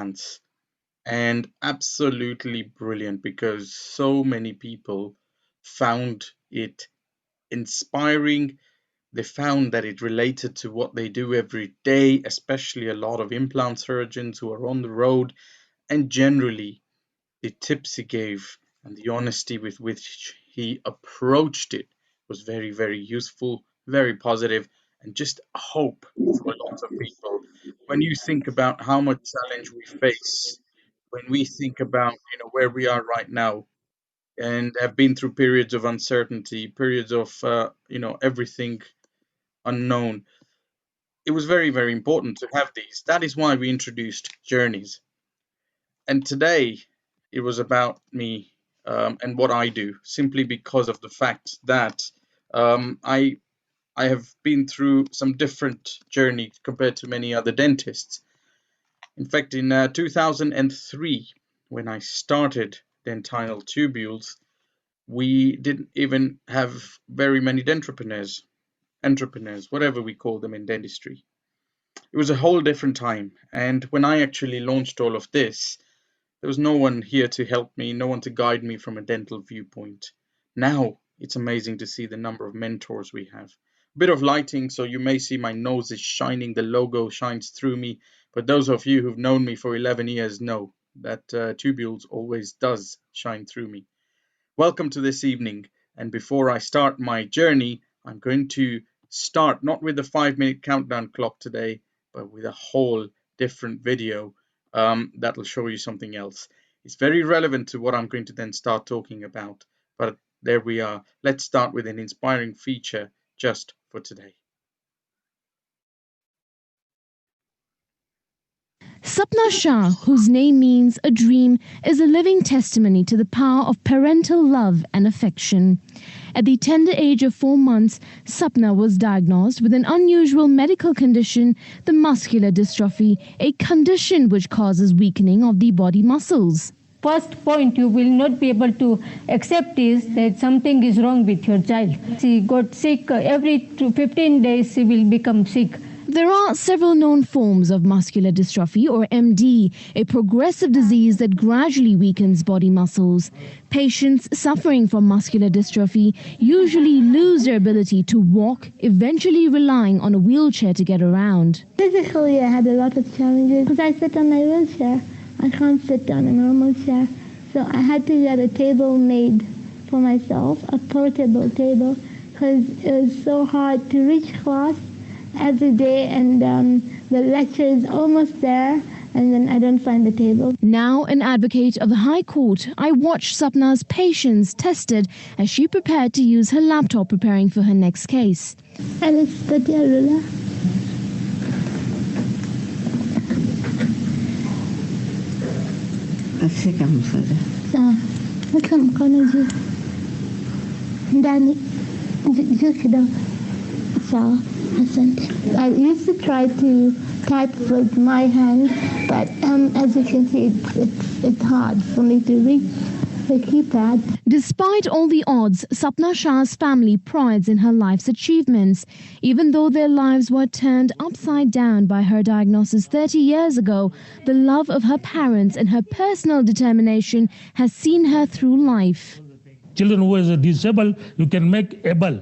implants, and absolutely brilliant because so many people found it inspiring. They found that it related to what they do every day, especially a lot of implant surgeons who are on the road, and generally the tips he gave and the honesty with which he approached it was very, very useful, very positive, and just a hope for lots of people. When you think about how much challenge we face, when we think about where we are right now, and have been through periods of uncertainty, periods of everything unknown, it was very, very important to have these. That is why we introduced journeys. And today it was about me, and what I do, simply because of the fact that I have been through some different journey compared to many other dentists. In fact, in 2003, when I started dentinal tubules, we didn't even have very many dentrepreneurs, entrepreneurs, whatever we call them in dentistry. It was a whole different time. And when I actually launched all of this, there was no one here to help me, no one to guide me from a dental viewpoint. Now it's amazing to see the number of mentors we have. A bit of lighting, so you may see my nose is shining, the logo shines through me. But those of you who've known me for 11 years know that tubules always does shine through me. Welcome to this evening. And before I start my journey, I'm going to start not with the 5-minute countdown clock today, but with a whole different video that'll show you something else. It's very relevant to what I'm going to then start talking about. But there we are. Let's start with an inspiring feature just for today. Sapna Shah, whose name means a dream, is a living testimony to the power of parental love and affection. At the tender age of 4 months, Sapna was diagnosed with an unusual medical condition, the muscular dystrophy, a condition which causes weakening of the body muscles. First point you will not be able to accept is that something is wrong with your child. She got sick, every 15 days she will become sick. There are several known forms of muscular dystrophy, or MD, a progressive disease that gradually weakens body muscles. Patients suffering from muscular dystrophy usually lose their ability to walk, eventually relying on a wheelchair to get around. Physically, I had a lot of challenges because I sit on my wheelchair. I can't sit on a normal chair. So I had to get a table made for myself, a portable table, because it was so hard to reach class every day, and the lecture is almost there, and then I don't find the table. Now an advocate of the High Court, I watched Sapna's patience tested as she prepared to use her laptop preparing for her next case. And it's the ruler. अच्छे काम कर Welcome, Konoji. Danny, I used to try to type with my hand, but as you can see, it's hard for me to reach the keypad. Despite all the odds, Sapna Shah's family prides in her life's achievements. Even though their lives were turned upside down by her diagnosis 30 years ago, the love of her parents and her personal determination has seen her through life. Children who are disabled, you can make able.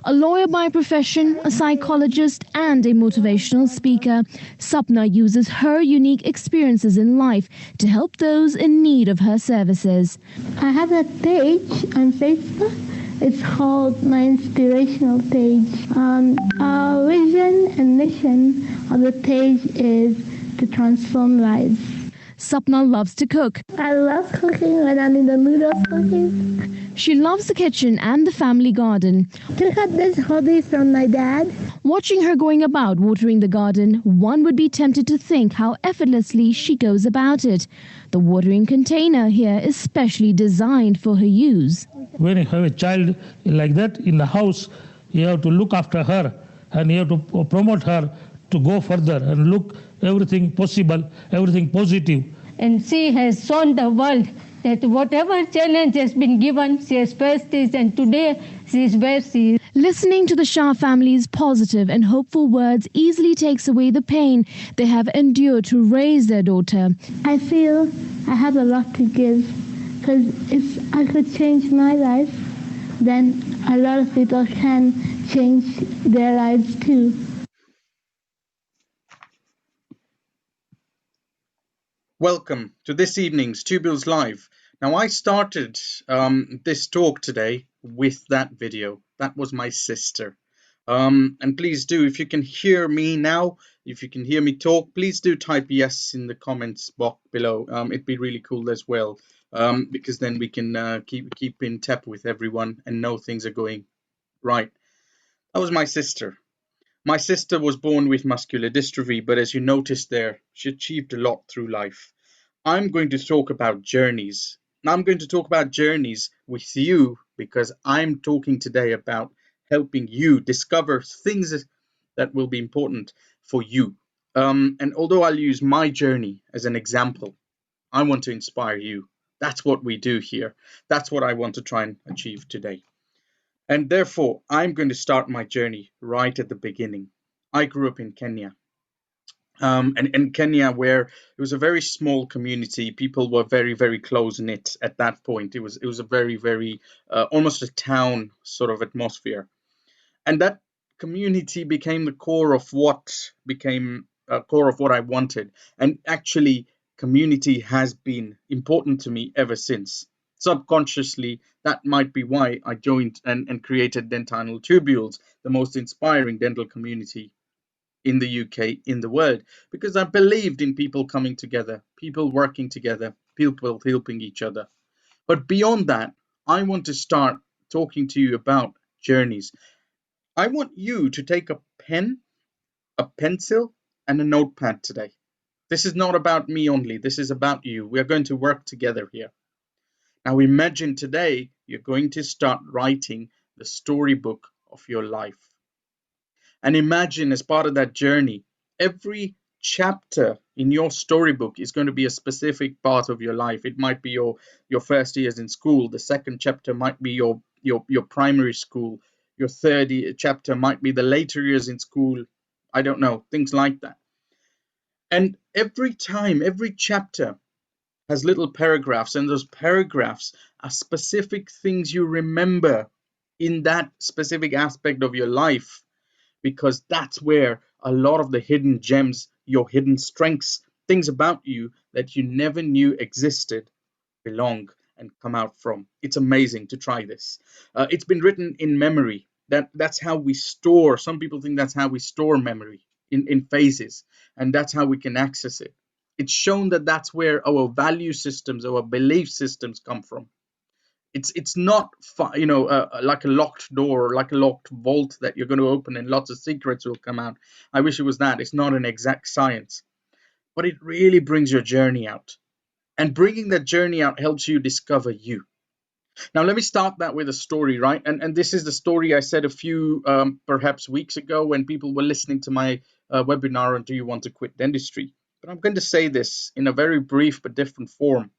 A lawyer by profession, a psychologist and a motivational speaker, Sapna uses her unique experiences in life to help those in need of her services. I have a page on Facebook. It's called my inspirational page. Our vision and mission of the page is to transform lives. Sapna loves to cook. I love cooking when I'm in the mood of cooking. She loves the kitchen and the family garden. Took up this hobby from my dad. Watching her going about watering the garden, one would be tempted to think how effortlessly she goes about it. The watering container here is specially designed for her use. When you have a child like that in the house, you have to look after her and you have to promote her to go further and look everything possible, everything positive. And she has shown the world that whatever challenge has been given, she has faced it, and today she is where she is. Listening to the Shah family's positive and hopeful words easily takes away the pain they have endured to raise their daughter. I feel I have a lot to give, because if I could change my life, then a lot of people can change their lives too. Welcome to this evening's Tubules Live. Now, I started this talk today with that video. That was my sister. And please do, if you can hear me now, if you can hear me talk, please do type yes in the comments box below. It'd be really cool as well, because then we can keep in tap with everyone and know things are going right. That was my sister. My sister was born with muscular dystrophy, but as you noticed there, she achieved a lot through life. I'm going to talk about journeys. I'm going to talk about journeys with you because I'm talking today about helping you discover things that will be important for you. And although I'll use my journey as an example, I want to inspire you. That's what we do here. That's what I want to try and achieve today. And therefore, I'm going to start my journey right at the beginning. I grew up in Kenya. And in Kenya, where it was a very small community, people were very, very close knit at that point. It was a very, very almost a town sort of atmosphere, and that community became the core of what became core of what I wanted. And actually, community has been important to me ever since. Subconsciously, that might be why I joined and created Dental Tubules, the most inspiring dental community in the UK, in the world, because I believed in people coming together, people working together, people helping each other. But beyond that, I want to start talking to you about journeys. I want you to take a pen, a pencil, and a notepad today. This is not about me only, this is about you. We are going to work together here. Now, imagine today you're going to start writing the storybook of your life. And imagine as part of that journey, every chapter in your storybook is going to be a specific part of your life. It might be your first years in school. The second chapter might be your primary school. Your third chapter might be the later years in school. I don't know, things like that. And every time, every chapter has little paragraphs, and those paragraphs are specific things you remember in that specific aspect of your life, because that's where a lot of the hidden gems, your hidden strengths, things about you that you never knew existed, belong and come out from. It's amazing to try this. It's been written in memory. That's how we store. Some people think that's how we store memory in phases, and that's how we can access it. It's shown that that's where our value systems, our belief systems come from. It's not like a locked door, like a locked vault that you're going to open and lots of secrets will come out. I wish it was that. It's not an exact science, but it really brings your journey out, and bringing that journey out helps you discover you. Now let me start that with a story, right? And this is the story I said a few perhaps weeks ago when people were listening to my webinar on Do You Want to Quit Dentistry. But I'm going to say this in a very brief but different form.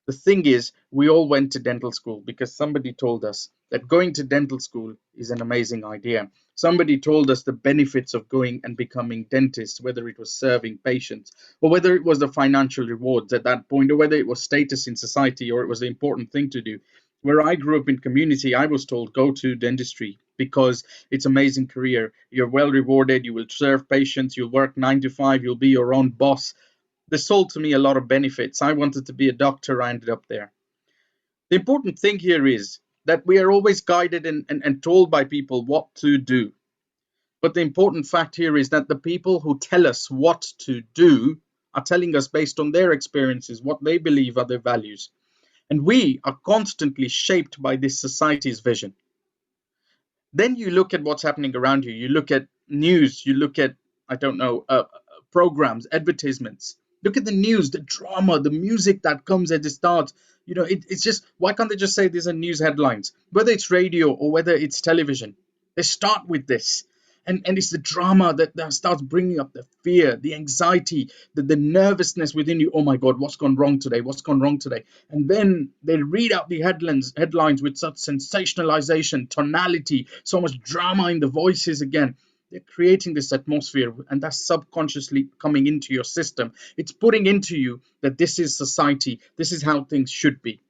The thing is, we all went to dental school because somebody told us that going to dental school is an amazing idea. Somebody told us the benefits of going and becoming dentists, whether it was serving patients or whether it was the financial rewards at that point, or whether it was status in society or it was the important thing to do. Where I grew up in community, I was told go to dentistry because it's an amazing career. You're well rewarded, you will serve patients, you'll work 9 to 5, you'll be your own boss. They sold to me a lot of benefits. I wanted to be a doctor. I ended up there. The important thing here is that we are always guided and told by people what to do. But the important fact here is that the people who tell us what to do are telling us based on their experiences, what they believe are their values. And we are constantly shaped by this society's vision. Then you look at what's happening around you. You look at news, you look at, I don't know, programs, advertisements. Look at the news, the drama, the music that comes at the start. It's just, why can't they just say these are news headlines? Whether it's radio or whether it's television, they start with this. And it's the drama that starts bringing up the fear, the anxiety, the nervousness within you. Oh my God, what's gone wrong today? What's gone wrong today? And then they read out the headlines with such sensationalization, tonality, so much drama in the voices again. They're creating this atmosphere, and that's subconsciously coming into your system. It's putting into you that this is society, this is how things should be.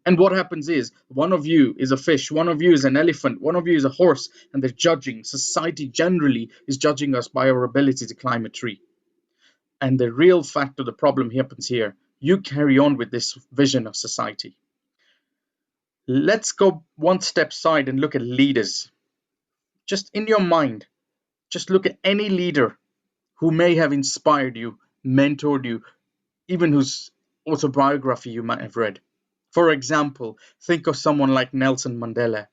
And what happens is one of you is a fish, one of you is an elephant, one of you is a horse, and they're judging. Society generally is judging us by our ability to climb a tree. And the real fact of the problem happens here. You carry on with this vision of society. Let's go one step side and look at leaders. Just in your mind, just look at any leader who may have inspired you, mentored you, even whose autobiography you might have read. For example, think of someone like Nelson Mandela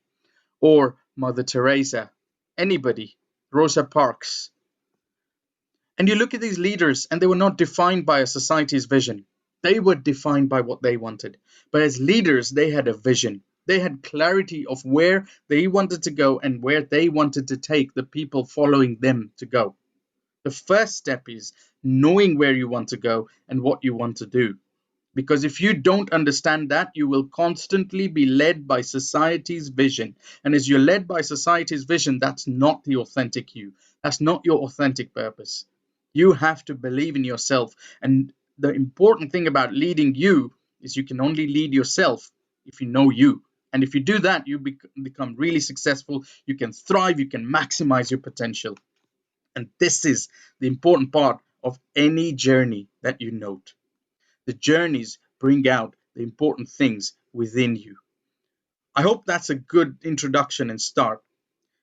or Mother Teresa, anybody, Rosa Parks. And you look at these leaders, and they were not defined by a society's vision. They were defined by what they wanted. But as leaders, they had a vision. They had clarity of where they wanted to go and where they wanted to take the people following them to go. The first step is knowing where you want to go and what you want to do. Because if you don't understand that, you will constantly be led by society's vision. And as you're led by society's vision, that's not the authentic you. That's not your authentic purpose. You have to believe in yourself. And the important thing about leading you is you can only lead yourself if you know you. And if you do that, you become really successful. You can thrive. You can maximize your potential. And this is the important part of any journey that you note. The journeys bring out the important things within you. I hope that's a good introduction and start.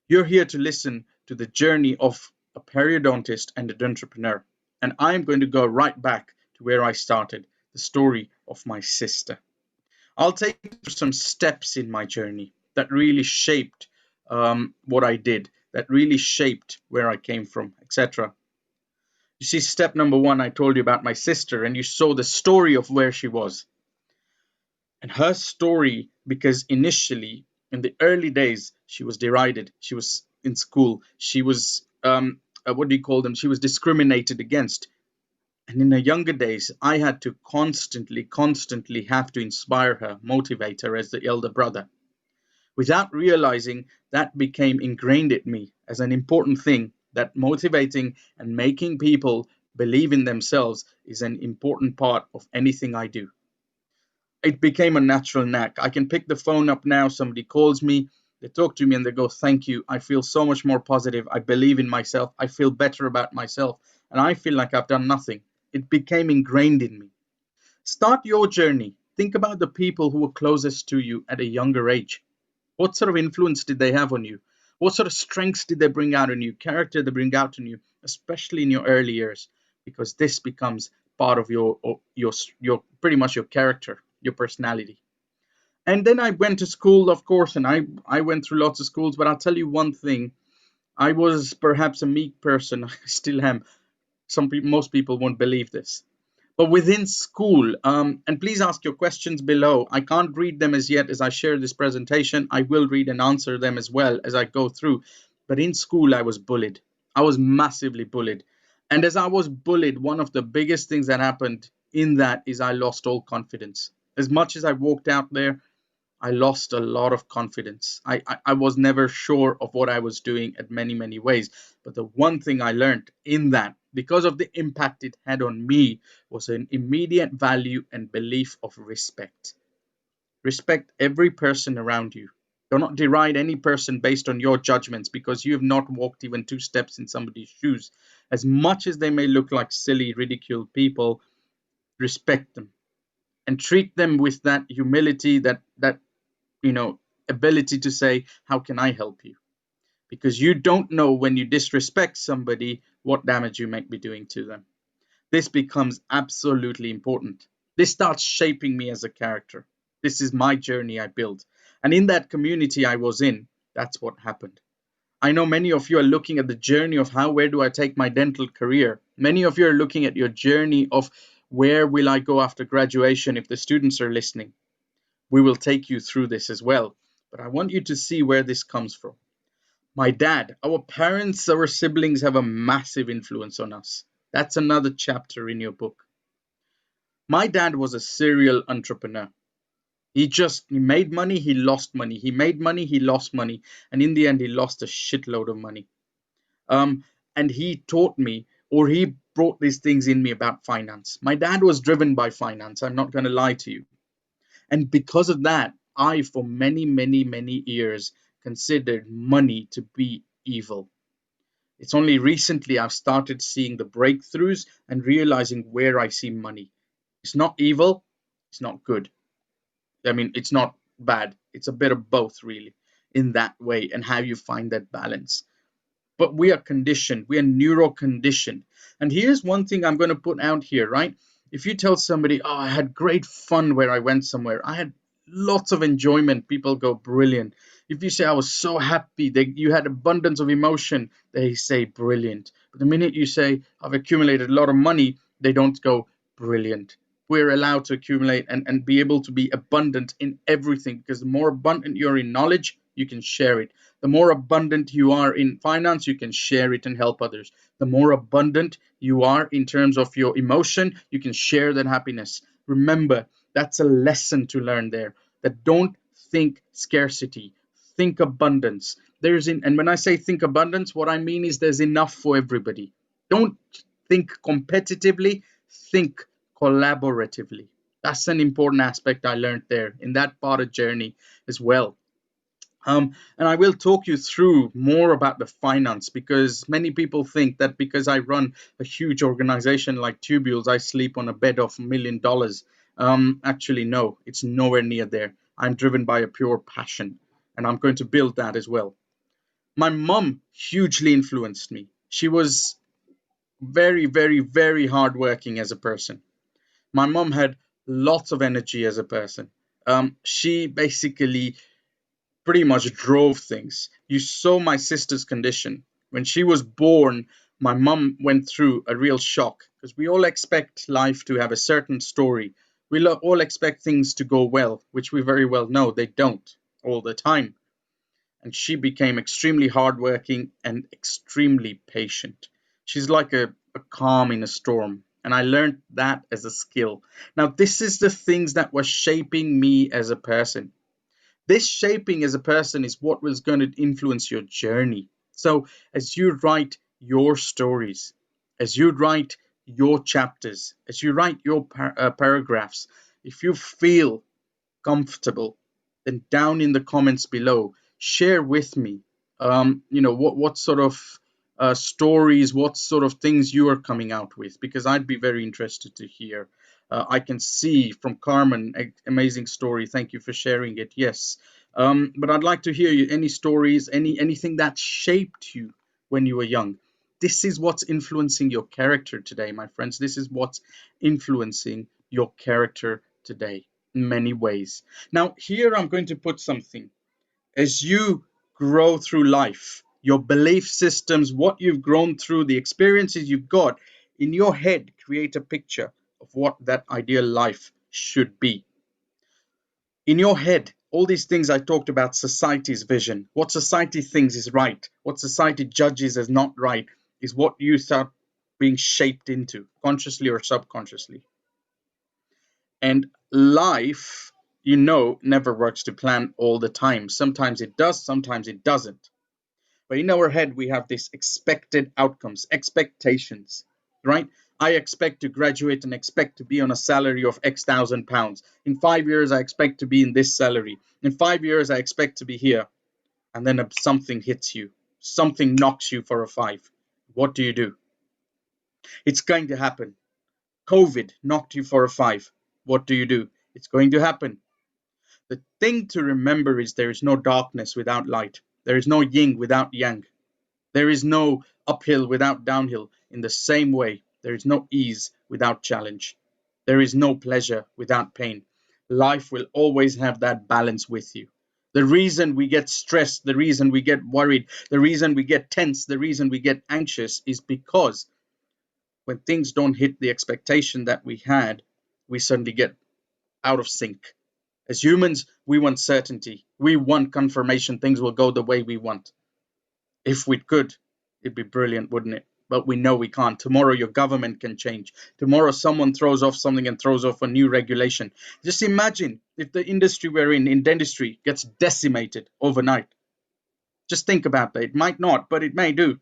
You're here to listen to the journey of a periodontist and a dentrepreneur. And I'm going to go right back to where I started, the story of my sister. I'll take you through some steps in my journey that really shaped what I did, that really shaped where I came from, etc. You see, step number one, I told you about my sister, and you saw the story of where she was. And her story, because initially, in the early days, she was derided. She was in school. She was, what do you call them? She was discriminated against. And in her younger days, I had to constantly have to inspire her, motivate her as the elder brother. Without realizing, that became ingrained in me as an important thing, that motivating and making people believe in themselves is an important part of anything I do. It became a natural knack. I can pick the phone up now, somebody calls me, they talk to me and they go, thank you. I feel so much more positive. I believe in myself. I feel better about myself. And I feel like I've done nothing. It became ingrained in me. Start your journey. Think about the people who were closest to you at a younger age. What sort of influence did they have on you? What sort of strengths did they bring out in you? Character they bring out in you, especially in your early years, because this becomes part of your pretty much your character, your personality. And then I went to school, of course, and I went through lots of schools. But I'll tell you one thing: I was perhaps a meek person. I still am. Most people won't believe this. But within school, and please ask your questions below. I can't read them as yet as I share this presentation. I will read and answer them as well as I go through. But in school, I was bullied. I was massively bullied. And as I was bullied, one of the biggest things that happened in that is I lost all confidence. As much as I walked out there, I lost a lot of confidence. I was never sure of what I was doing at many ways. But the one thing I learned in that, because of the impact it had on me, was an immediate value and belief of respect. Respect every person around you. Do not deride any person based on your judgments because you have not walked even 2 steps in somebody's shoes. As much as they may look like silly, ridiculed people, respect them and treat them with that humility, that you know, ability to say, how can I help you? Because you don't know when you disrespect somebody what damage you might be doing to them. This becomes absolutely important. This starts shaping me as a character. This is my journey I built. And in that community I was in, that's what happened. I know many of you are looking at the journey of where do I take my dental career? Many of you are looking at your journey of where will I go after graduation if the students are listening. We will take you through this as well. But I want you to see where this comes from. My dad, our parents, our siblings have a massive influence on us. That's another chapter in your book. My dad was a serial entrepreneur. He made money, he lost money. He made money, he lost money. And in the end, he lost a shitload of money. Um, and he taught me, or he brought these things in me about finance. My dad was driven by finance. I'm not going to lie to you. And because of that, I, for many, many, many years, considered money to be evil. It's only recently I've started seeing the breakthroughs and realizing where I see money. It's not evil, it's not good. I mean, it's not bad. It's a bit of both, really, in that way, and how you find that balance. But we are conditioned, we are neuro conditioned. And here's one thing I'm going to put out here, right? If you tell somebody, oh, I had great fun where I went somewhere, I had lots of enjoyment, people go, brilliant. If you say, I was so happy, you had abundance of emotion, they say, brilliant. But the minute you say, I've accumulated a lot of money, they don't go, brilliant. We're allowed to accumulate and be able to be abundant in everything, because the more abundant you're in knowledge, you can share it. The more abundant you are in finance, you can share it and help others. The more abundant you are in terms of your emotion, you can share that happiness. Remember, that's a lesson to learn there. That don't think scarcity, think abundance. And when I say think abundance, what I mean is there's enough for everybody. Don't think competitively, think collaboratively. That's an important aspect I learned there in that part of journey as well. And I will talk you through more about the finance, because many people think that because I run a huge organization like Tubules, I sleep on a bed of $1 million. Actually, no, it's nowhere near there. I'm driven by a pure passion, and I'm going to build that as well. My mom hugely influenced me. She was very, very, very hardworking as a person. My mom had lots of energy as a person. She basically pretty much drove things. You saw my sister's condition. When she was born, my mum went through a real shock, because we all expect life to have a certain story. We all expect things to go well, which we very well know they don't all the time. And she became extremely hardworking and extremely patient. She's like a calm in a storm. And I learned that as a skill. Now, this is the things that were shaping me as a person. This shaping as a person is what was going to influence your journey. So, as you write your stories, as you write your chapters, as you write your paragraphs, if you feel comfortable, then down in the comments below, share with me, what sort of stories, what sort of things you are coming out with, because I'd be very interested to hear. I can see from Carmen, amazing story. Thank you for sharing it. Yes, but I'd like to hear you. Any stories, anything that shaped you when you were young. This is what's influencing your character today, my friends. This is what's influencing your character today in many ways. Now, here I'm going to put something. As you grow through life, your belief systems, what you've grown through, the experiences you've got, in your head, create a picture of what that ideal life should be. In your head, all these things I talked about, society's vision, what society thinks is right, what society judges as not right, is what you start being shaped into, consciously or subconsciously. And life, never works to plan all the time. Sometimes it does, sometimes it doesn't. But in our head, we have these expected outcomes, expectations, right? I expect to graduate and expect to be on a salary of X thousand pounds. In 5 years, I expect to be in this salary. In 5 years, I expect to be here. And then something hits you, something knocks you for a five. What do? It's going to happen. COVID knocked you for a five. What do? It's going to happen. The thing to remember is there is no darkness without light. There is no yin without yang. There is no uphill without downhill. In the same way, there is no ease without challenge. There is no pleasure without pain. Life will always have that balance with you. The reason we get stressed, the reason we get worried, the reason we get tense, the reason we get anxious is because when things don't hit the expectation that we had, we suddenly get out of sync. As humans, we want certainty. We want confirmation things will go the way we want. If we could, it'd be brilliant, wouldn't it? But we know we can't. Tomorrow your government can change. Tomorrow someone throws off something and throws off a new regulation. Just imagine if the industry we're in dentistry, gets decimated overnight. Just think about that. It might not, but it may do.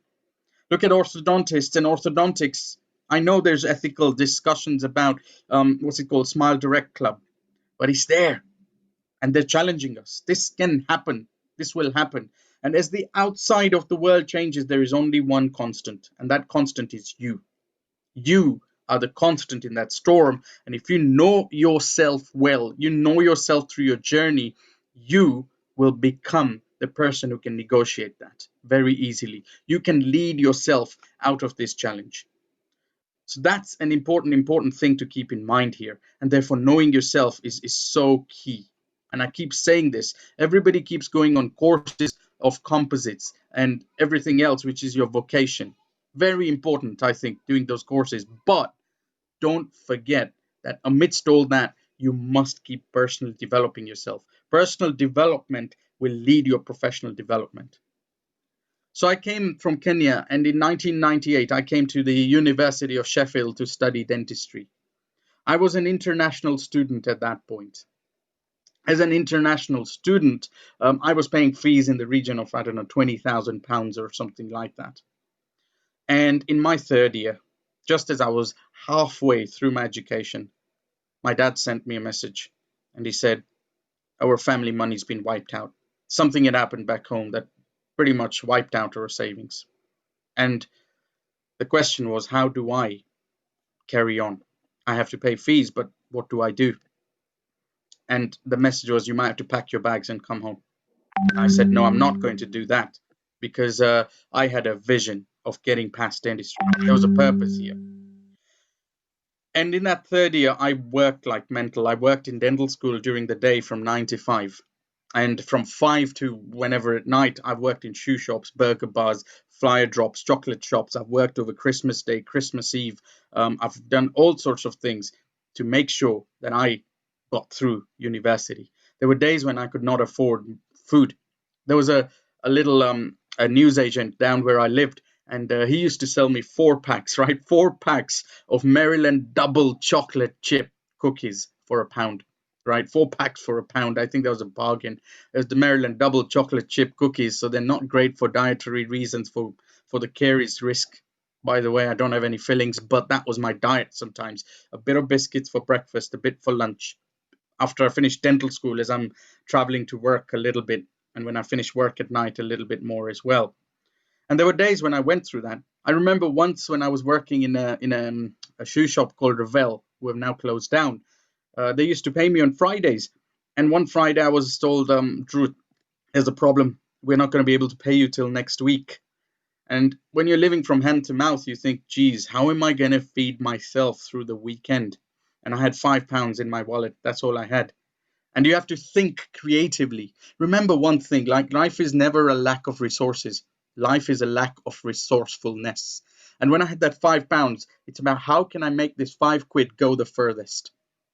Look at orthodontists and orthodontics. I know there's ethical discussions about what's it called, Smile Direct Club, but it's there, and they're challenging us. This can happen. This will happen. And as the outside of the world changes, there is only one constant, and that constant is you. You are the constant in that storm. And if you know yourself well, you know yourself through your journey, you will become the person who can negotiate that very easily. You can lead yourself out of this challenge. So that's an important thing to keep in mind here. And therefore, knowing yourself is so key. And I keep saying this. Everybody keeps going on courses of composites and everything else, which is your vocation. Very important, I think, doing those courses. But don't forget that amidst all that, you must keep personally developing yourself. Personal development will lead your professional development. So I came from Kenya, and in 1998, I came to the University of Sheffield to study dentistry. I was an international student at that point. As an international student, I was paying fees in the region of, I don't know, £20,000 or something like that. And in my third year, just as I was halfway through my education, my dad sent me a message, and he said, our family money's been wiped out. Something had happened back home that pretty much wiped out our savings. And the question was, how do I carry on? I have to pay fees, but what do I do? And the message was, you might have to pack your bags and come home. I said, no, I'm not going to do that, because I had a vision of getting past dentistry. There was a purpose here. And in that third year, I worked like mental. I worked in dental school during the day from 9 to 5. And from 5 to whenever at night, I've worked in shoe shops, burger bars, flyer drops, chocolate shops. I've worked over Christmas Day, Christmas Eve. I've done all sorts of things to make sure that I got through university. There were days when I could not afford food. There was a little a newsagent down where I lived, and he used to sell me 4 packs, right? 4 packs of Maryland double chocolate chip cookies for £1, right? 4 packs for £1. I think that was a bargain. There's the Maryland double chocolate chip cookies, so they're not great for dietary reasons, for the caries risk. By the way, I don't have any fillings, but that was my diet sometimes. A bit of biscuits for breakfast, a bit for lunch. After I finished dental school, as I'm traveling to work a little bit, and when I finish work at night, a little bit more as well. And there were days when I went through that. I remember once when I was working in a shoe shop called Revell, who have now closed down. They used to pay me on Fridays, and one Friday I was told, Drew, there's a problem. We're not going to be able to pay you till next week. And when you're living from hand to mouth, you think, geez, how am I going to feed myself through the weekend? And I had £5 in my wallet. That's all I had. And you have to think creatively. Remember one thing, like, life is never a lack of resources. Life is a lack of resourcefulness. And when I had that £5, it's about how can I make this £5 go the furthest?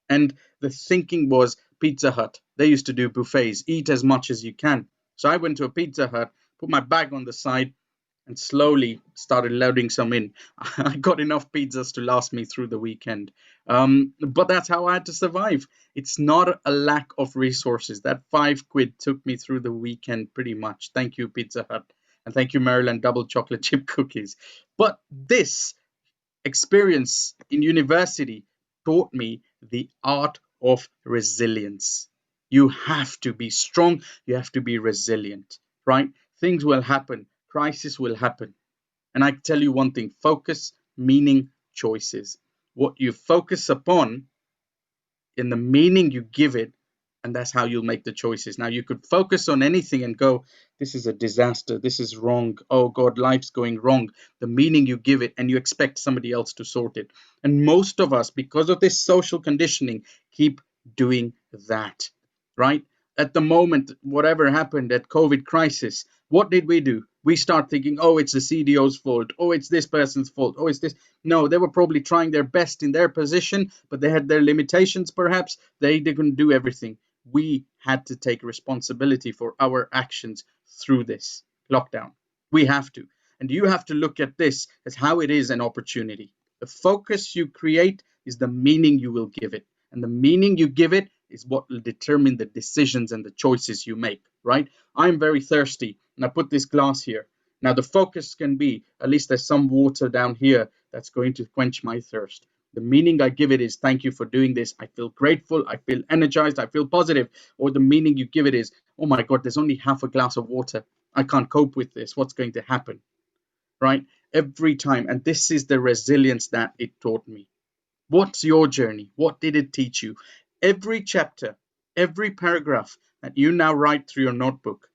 And the thinking was Pizza Hut. They used to do buffets, eat as much as you can. So I went to a Pizza Hut, put my bag on the side, and slowly started loading some in. I got enough pizzas to last me through the weekend. But that's how I had to survive. It's not a lack of resources. That £5 took me through the weekend pretty much. Thank you, Pizza Hut. And thank you, Maryland double chocolate chip cookies. But this experience in university taught me the art of resilience. You have to be strong. You have to be resilient, right? Things will happen. Crisis will happen. And I tell you one thing, focus, meaning, choices. What you focus upon in the meaning you give it, and that's how you'll make the choices. Now, you could focus on anything and go, this is a disaster, this is wrong, oh God, life's going wrong. The meaning you give it, and you expect somebody else to sort it. And most of us, because of this social conditioning, keep doing that, right? At the moment, whatever happened at COVID crisis, what did we do? We start thinking, oh, it's the CDO's fault. Oh, it's this person's fault. Oh, it's this. No, they were probably trying their best in their position, but they had their limitations, perhaps. They didn't do everything. We had to take responsibility for our actions through this lockdown. We have to. And you have to look at this as how it is an opportunity. The focus you create is the meaning you will give it. And the meaning you give it is what will determine the decisions and the choices you make, right? I'm very thirsty, and I put this glass here. Now, the focus can be at least there's some water down here that's going to quench my thirst. The meaning I give it is thank you for doing this. I feel grateful. I feel energized. I feel positive. Or the meaning you give it is, oh my God, there's only half a glass of water. I can't cope with this. What's going to happen? Right? Every time. And this is the resilience that it taught me. What's your journey? What did it teach you? Every chapter, every paragraph that you now write through your notebook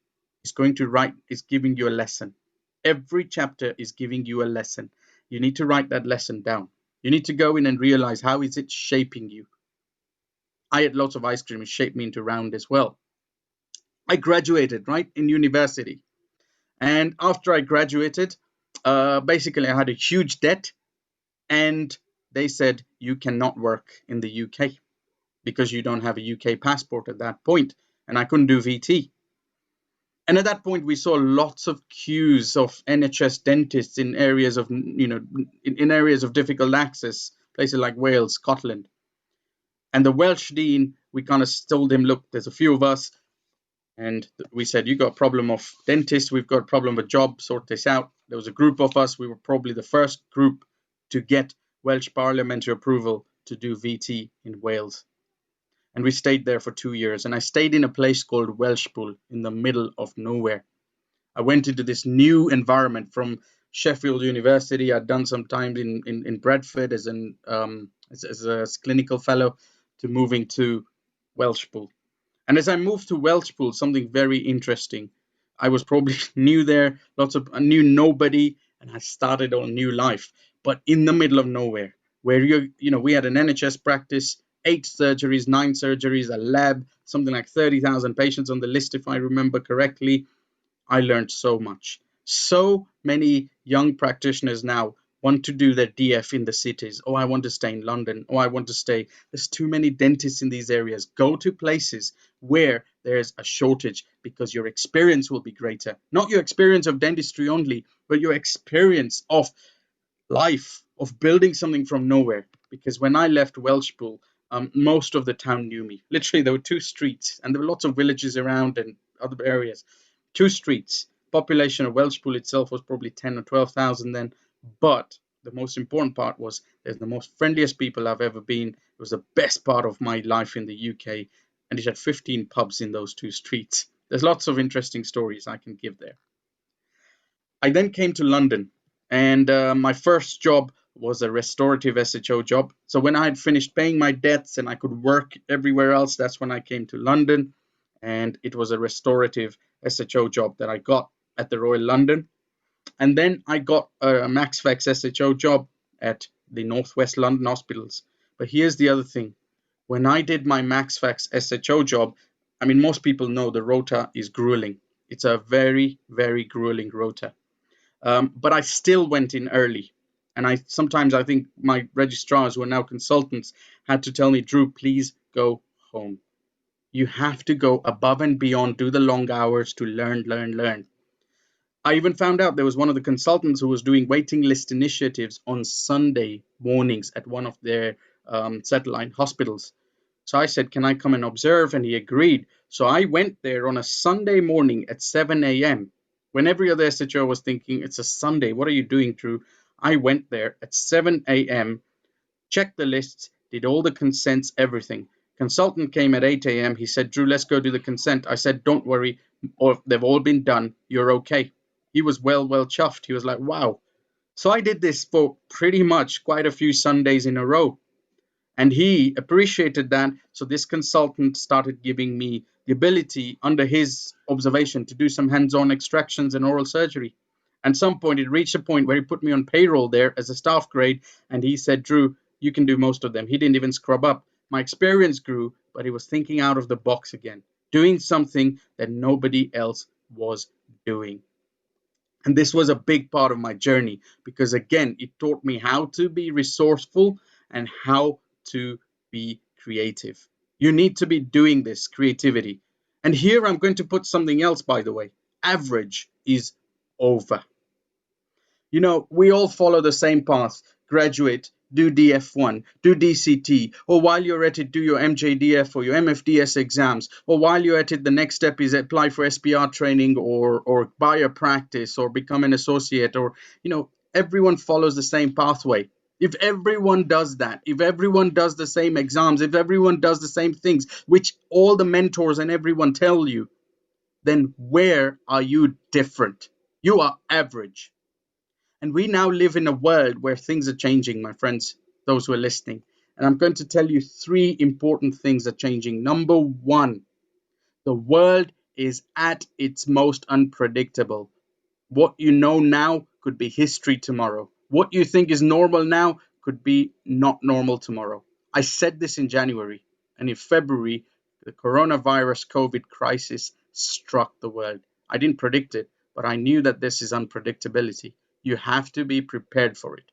is giving you a lesson. Every chapter is giving you a lesson. You need to write that lesson down. You need to go in and realize how is it shaping you. I had lots of ice cream. It shaped me into round as well. I graduated, right, in university. And after I graduated, basically I had a huge debt, and they said, you cannot work in the UK because you don't have a UK passport at that point. And I couldn't do VT. And at that point, we saw lots of queues of NHS dentists in areas of, in areas of difficult access, places like Wales, Scotland. And the Welsh dean, we kind of told him, look, there's a few of us. And we said, you got a problem of dentists, we've got a problem of a job, sort this out. There was a group of us. We were probably the first group to get Welsh parliamentary approval to do VT in Wales. And we stayed there for 2 years. And I stayed in a place called Welshpool in the middle of nowhere. I went into this new environment from Sheffield University. I'd done some time in Bradford as a clinical fellow, to moving to Welshpool. And as I moved to Welshpool, something very interesting. I was probably new there, I knew nobody, and I started a new life. But in the middle of nowhere, where we had an NHS practice, 8 surgeries, 9 surgeries, a lab, something like 30,000 patients on the list, if I remember correctly. I learned so much. So many young practitioners now want to do their DF in the cities. Oh, I want to stay in London. Oh, I want to stay. There's too many dentists in these areas. Go to places where there's a shortage, because your experience will be greater. Not your experience of dentistry only, but your experience of life, of building something from nowhere. Because when I left Welshpool, most of the town knew me. Literally, there were 2 streets, and there were lots of villages around and other areas. 2 streets. Population of Welshpool itself was probably 10 or 12,000 then. But the most important part was they're the most friendliest people I've ever been. It was the best part of my life in the UK. And it had 15 pubs in those 2 streets. There's lots of interesting stories I can give there. I then came to London, and my first job was a restorative SHO job. So when I had finished paying my debts and I could work everywhere else, that's when I came to London, and it was a restorative SHO job that I got at the Royal London. And then I got a MaxFax SHO job at the Northwest London hospitals. But here's the other thing. When I did my MaxFax SHO job, I mean, most people know the rota is grueling. It's a very, very grueling rota. But I still went in early. And I think my registrars, who are now consultants, had to tell me, Drew, please go home. You have to go above and beyond, do the long hours to learn. I even found out there was one of the consultants who was doing waiting list initiatives on Sunday mornings at one of their satellite hospitals. So I said, can I come and observe? And he agreed. So I went there on a Sunday morning at 7 a.m. when every other SHO was thinking, it's a Sunday, what are you doing, Drew? I went there at 7 a.m., checked the lists, did all the consents, everything. Consultant came at 8 a.m. He said, Drew, let's go do the consent. I said, don't worry, or they've all been done. You're okay. He was well chuffed. He was like, wow. So I did this for pretty much quite a few Sundays in a row. And he appreciated that. So this consultant started giving me the ability, under his observation, to do some hands-on extractions and oral surgery. At some point, it reached a point where he put me on payroll there as a staff grade. And he said, Drew, you can do most of them. He didn't even scrub up. My experience grew, but he was thinking out of the box again, doing something that nobody else was doing. And this was a big part of my journey, because again, it taught me how to be resourceful and how to be creative. You need to be doing this creativity. And here I'm going to put something else, by the way. Average is over. You know, we all follow the same path: graduate, do DF1, do DCT, or while you're at it, do your MJDF or your MFDS exams, or while you're at it, the next step is apply for SPR training or buy a practice or become an associate, or, you know, everyone follows the same pathway. If everyone does that, if everyone does the same exams, if everyone does the same things, which all the mentors and everyone tell you, then where are you different? You are average. And we now live in a world where things are changing, my friends, those who are listening. And I'm going to tell you three important things are changing. Number one, the world is at its most unpredictable. What you know now could be history tomorrow. What you think is normal now could be not normal tomorrow. I said this in January, and in February, the coronavirus COVID crisis struck the world. I didn't predict it, but I knew that this is unpredictability. You have to be prepared for it.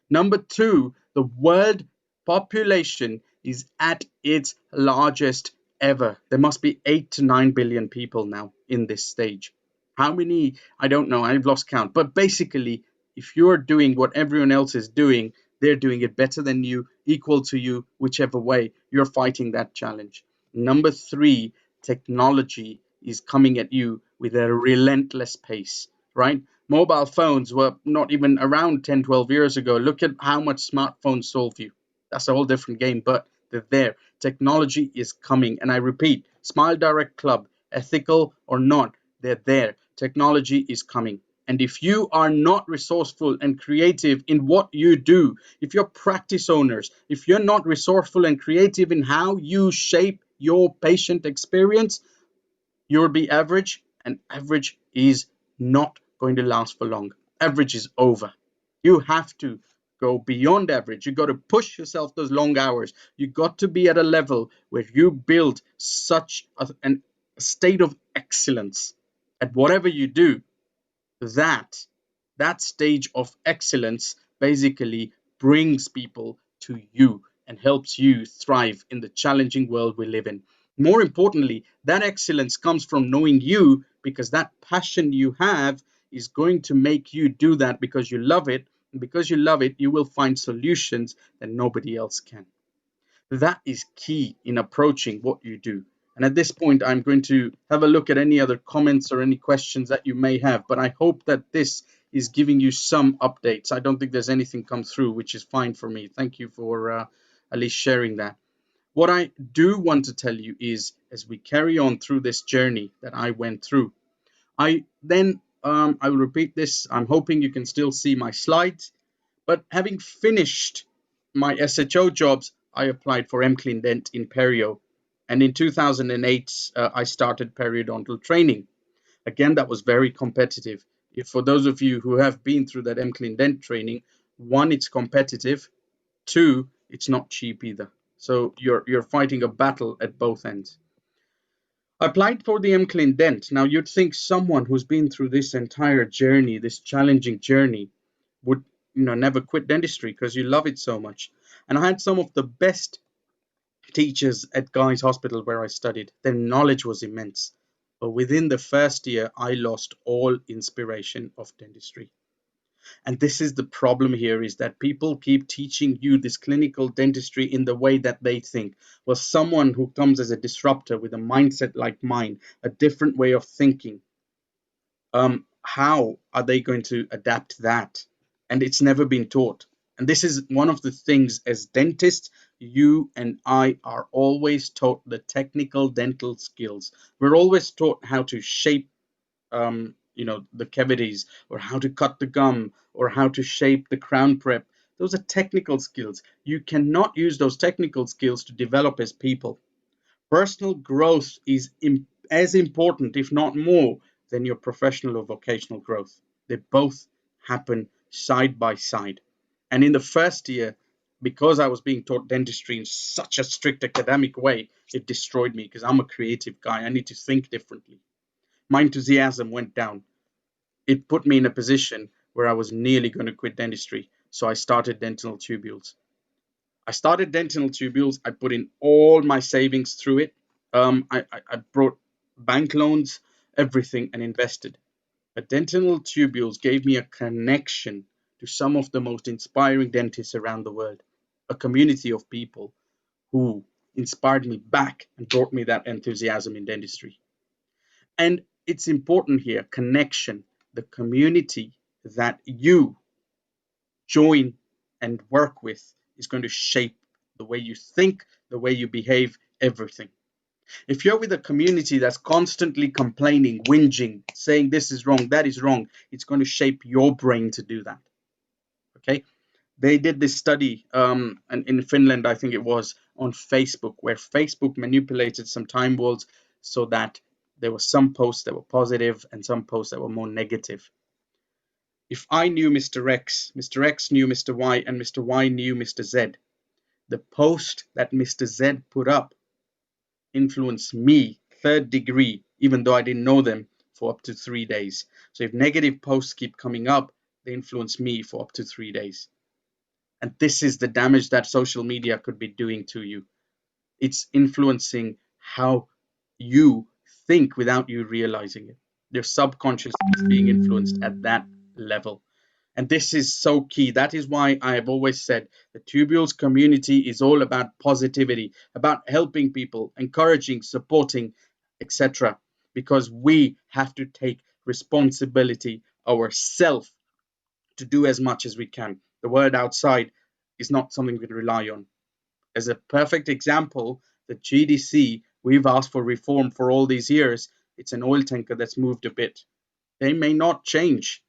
Number two, the world population is at its largest ever. There must be 8 to 9 billion people now in this stage. How many? I don't know. I've lost count. But basically, if you're doing what everyone else is doing, they're doing it better than you, equal to you, whichever way, you're fighting that challenge. Number three, technology is coming at you with a relentless pace, right? Mobile phones were not even around 10, 12 years ago. Look at how much smartphones solve you. That's a whole different game, but they're there. Technology is coming. And I repeat, Smile Direct Club, ethical or not, they're there. Technology is coming. And if you are not resourceful and creative in what you do, if you're practice owners, if you're not resourceful and creative in how you shape your patient experience, you'll be average, and average is not going to last for long. Average is over. You have to go beyond average. You got to push yourself those long hours. You got to be at a level where you build such a state of excellence at whatever you do, that that stage of excellence basically brings people to you and helps you thrive in the challenging world we live in. More importantly, that excellence comes from knowing you, because that passion you have is going to make you do that because you love it. And because you love it, you will find solutions that nobody else can. That is key in approaching what you do. And at this point, I'm going to have a look at any other comments or any questions that you may have. But I hope that this is giving you some updates. I don't think there's anything come through, which is fine for me. Thank you for at least sharing that. What I do want to tell you is, as we carry on through this journey that I went through, I will repeat this. I'm hoping you can still see my slides. But having finished my SHO jobs, I applied for MClean Dent in Perio. And in 2008, I started periodontal training. Again, that was very competitive. If, for those of you who have been through that MClean Dent training, one, it's competitive. Two, it's not cheap either. So you're fighting a battle at both ends. I applied for the MClean Dent. Now, you'd think someone who's been through this entire journey, this challenging journey, would, never quit dentistry because you love it so much. And I had some of the best teachers at Guy's Hospital where I studied. Their knowledge was immense. But within the first year, I lost all inspiration of dentistry. And this is the problem here, is that people keep teaching you this clinical dentistry in the way that they think. Well, someone who comes as a disruptor with a mindset like mine, a different way of thinking, how are they going to adapt that? And it's never been taught. And this is one of the things, as dentists, you and I are always taught the technical dental skills. We're always taught how to shape the cavities, or how to cut the gum, or how to shape the crown prep. Those are technical skills. You cannot use those technical skills to develop as people. Personal growth is as important, if not more, than your professional or vocational growth. They both happen side by side. And in the first year, because I was being taught dentistry in such a strict academic way, it destroyed me, because I'm a creative guy. I need to think differently. My enthusiasm went down. It put me in a position where I was nearly going to quit dentistry. So I started dental tubules. I put in all my savings through it. I brought bank loans, everything, and invested. But dental tubules gave me a connection to some of the most inspiring dentists around the world, a community of people who inspired me back and brought me that enthusiasm in dentistry. And it's important here, connection, the community that you join and work with is going to shape the way you think, the way you behave, everything. If you're with a community that's constantly complaining, whinging, saying this is wrong, that is wrong, it's going to shape your brain to do that. Okay. They did this study and in Finland, I think it was, on Facebook, where Facebook manipulated some time walls so that there were some posts that were positive and some posts that were more negative. If I knew Mr. X knew Mr. Y, and Mr. Y knew Mr. Z, the post that Mr. Z put up influenced me third degree, even though I didn't know them, for up to 3 days. So if negative posts keep coming up, they influence me for up to 3 days. And this is the damage that social media could be doing to you. It's influencing how you think without you realizing it. Your subconscious is being influenced at that level. And this is so key. That is why I have always said the tubules community is all about positivity, about helping people, encouraging, supporting, etc. Because we have to take responsibility ourselves to do as much as we can. The word outside is not something we can rely on. As a perfect example, the GDC, we've asked for reform for all these years. It's an oil tanker that's moved a bit. They may not change.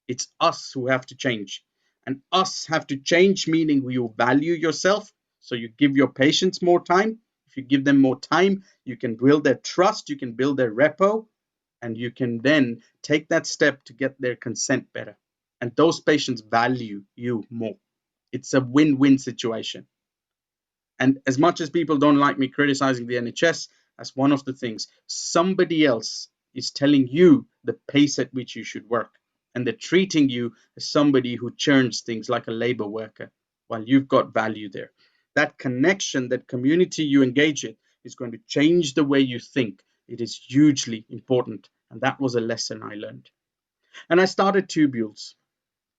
It's us who have to change. And us have to change, meaning you value yourself. So you give your patients more time. If you give them more time, you can build their trust, you can build their repo, and you can then take that step to get their consent better. And those patients value you more. It's a win-win situation. And as much as people don't like me criticizing the NHS, that's one of the things. Somebody else is telling you the pace at which you should work. And they're treating you as somebody who churns things like a labor worker while you've got value there. That connection, that community you engage in is going to change the way you think. It is hugely important. And that was a lesson I learned. And I started tubules.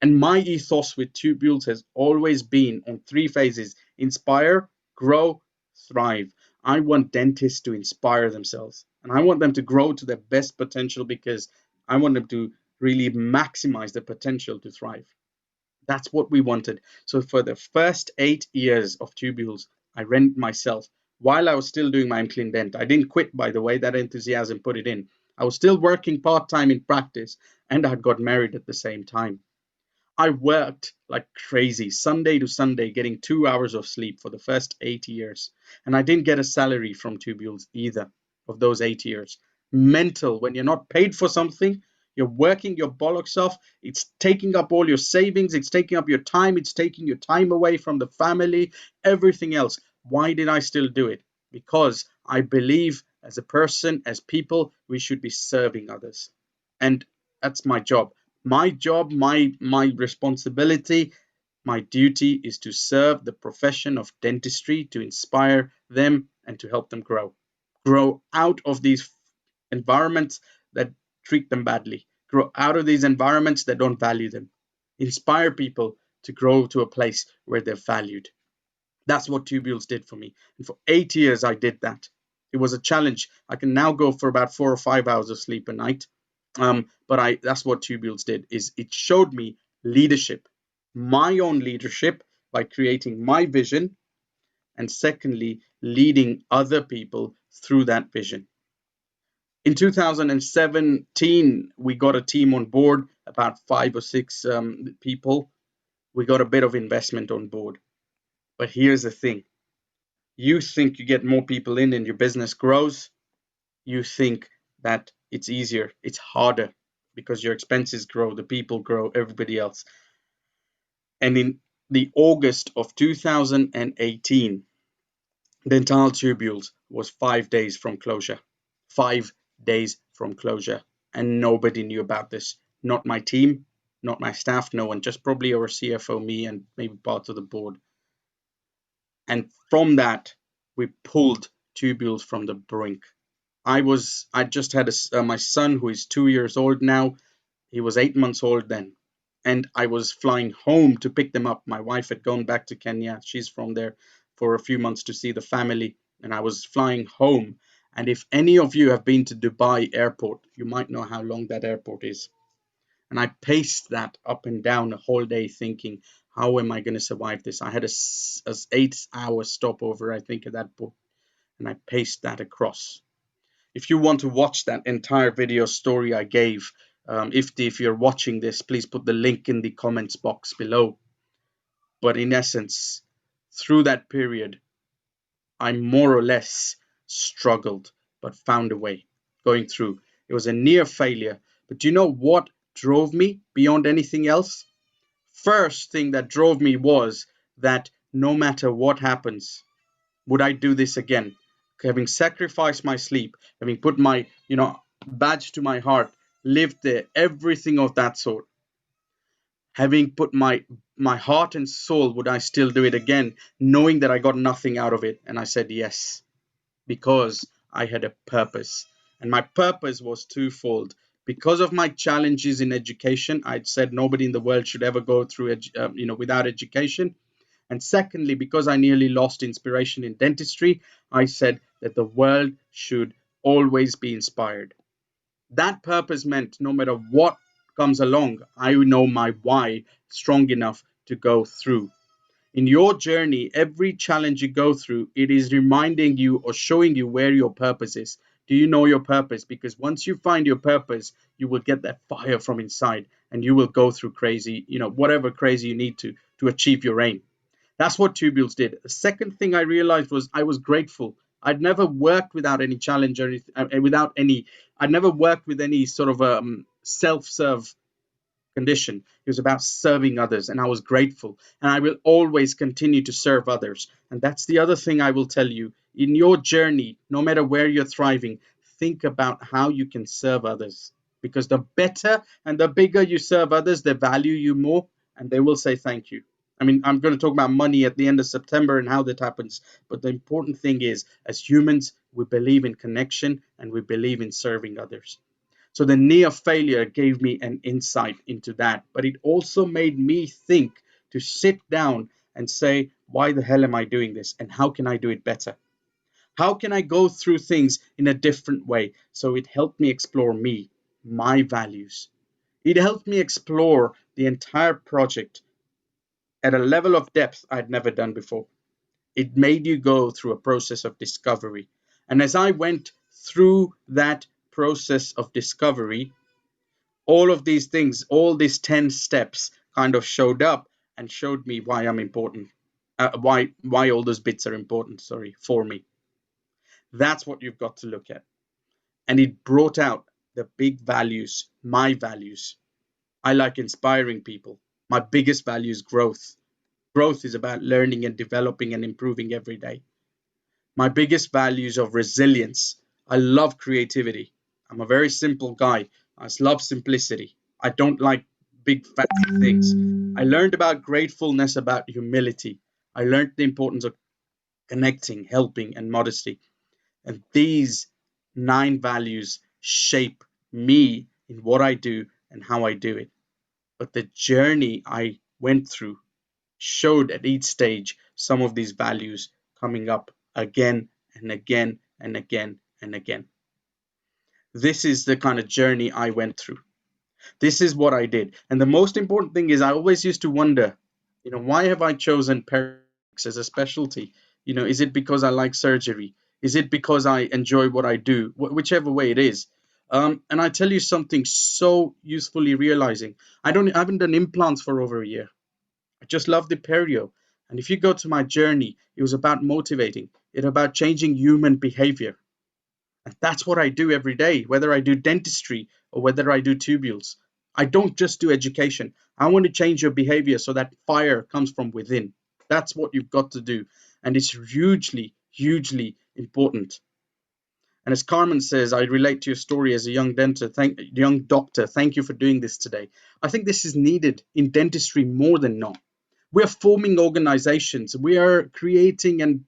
And my ethos with tubules has always been on 3 phases: inspire, grow, thrive. I want dentists to inspire themselves and I want them to grow to their best potential because I want them to really maximize their potential to thrive. That's what we wanted. So for the first 8 years of tubules, I ran myself while I was still doing my unclean dent. I didn't quit, by the way, that enthusiasm put it in. I was still working part-time in practice and I had got married at the same time. I worked like crazy, Sunday to Sunday, getting 2 hours of sleep for the first 8 years. And I didn't get a salary from tubules either of those 8 years. Mental, when you're not paid for something, you're working your bollocks off. It's taking up all your savings. It's taking up your time. It's taking your time away from the family, everything else. Why did I still do it? Because I believe as a person, as people, we should be serving others. And that's my job. My responsibility, my duty is to serve the profession of dentistry, to inspire them and to help them grow out of these environments that treat them badly, grow out of these environments that don't value them, inspire people to grow to a place where they're valued. That's what tubules did for me. And for 8 years, I did that. It was a challenge. I can now go for about 4 or 5 hours of sleep a night. But that's what tubules did, is it showed me leadership, my own leadership by creating my vision, and secondly, leading other people through that vision. In 2017, we got a team on board, about 5 or 6 people. We got a bit of investment on board. But here's the thing. You think you get more people in and your business grows. You think that it's easier. It's harder because your expenses grow, the people grow, everybody else. And in the August of 2018, Dental Tubules was 5 days from closure. 5 days from closure. And nobody knew about this. Not my team, not my staff, no one, just probably our CFO, me, and maybe part of the board. And from that, we pulled tubules from the brink. I just had my son who is 2 years old now. He was 8 months old then. And I was flying home to pick them up. My wife had gone back to Kenya. She's from there for a few months to see the family. And I was flying home. And if any of you have been to Dubai airport, you might know how long that airport is. And I paced that up and down the whole day thinking, how am I going to survive this? I had a 8 hour stopover, I think, at that point. And I paced that across. If you want to watch that entire video story I gave, if you're watching this, please put the link in the comments box below. But in essence, through that period, I more or less struggled, but found a way going through. It was a near failure. But do you know what drove me beyond anything else? First thing that drove me was that no matter what happens, would I do this again? Having sacrificed my sleep, having put my, badge to my heart, lived there, everything of that sort. Having put my heart and soul, would I still do it again, knowing that I got nothing out of it? And I said yes, because I had a purpose. And my purpose was twofold. Because of my challenges in education, I'd said nobody in the world should ever go through, without education. And secondly, because I nearly lost inspiration in dentistry, I said that the world should always be inspired. That purpose meant no matter what comes along, I know my why strong enough to go through. In your journey, every challenge you go through, it is reminding you or showing you where your purpose is. Do you know your purpose? Because once you find your purpose, you will get that fire from inside and you will go through crazy, whatever crazy you need to achieve your aim. That's what tubules did. The second thing I realized was I was grateful. I'd never worked without any challenge or I'd never worked with any sort of self-serve condition. It was about serving others, and I was grateful. And I will always continue to serve others. And that's the other thing I will tell you. In your journey, no matter where you're thriving, think about how you can serve others. Because the better and the bigger you serve others, they value you more, and they will say thank you. I mean, I'm going to talk about money at the end of September and how that happens. But the important thing is, as humans, we believe in connection and we believe in serving others. So the near failure gave me an insight into that, but it also made me think to sit down and say, why the hell am I doing this? And how can I do it better? How can I go through things in a different way? So it helped me explore me, my values. It helped me explore the entire project at a level of depth I'd never done before. It made you go through a process of discovery. And as I went through that process of discovery, all of these things, all these 10 steps kind of showed up and showed me why I'm important. Why all those bits are important, sorry, for me. That's what you've got to look at. And it brought out the big values, my values. I like inspiring people. My biggest value is growth. Growth is about learning and developing and improving every day. My biggest values of resilience. I love creativity. I'm a very simple guy. I love simplicity. I don't like big fancy things. I learned about gratefulness, about humility. I learned the importance of connecting, helping, and modesty. And these 9 values shape me in what I do and how I do it. But the journey I went through showed at each stage some of these values coming up again and again and again and again. This is the kind of journey I went through. This is what I did. And the most important thing is I always used to wonder, why have I chosen periodontics as a specialty? Is it because I like surgery? Is it because I enjoy what I do? Whichever way it is. And I tell you something so usefully realizing. I haven't done implants for over a year. I just love the perio. And if you go to my journey, it was about motivating. It about changing human behavior. And that's what I do every day, whether I do dentistry or whether I do tubules. I don't just do education. I want to change your behavior so that fire comes from within. That's what you've got to do. And it's hugely, hugely important. And as Carmen says, I relate to your story as a young doctor. Thank you for doing this today. I think this is needed in dentistry more than not. We are forming organizations. We are creating and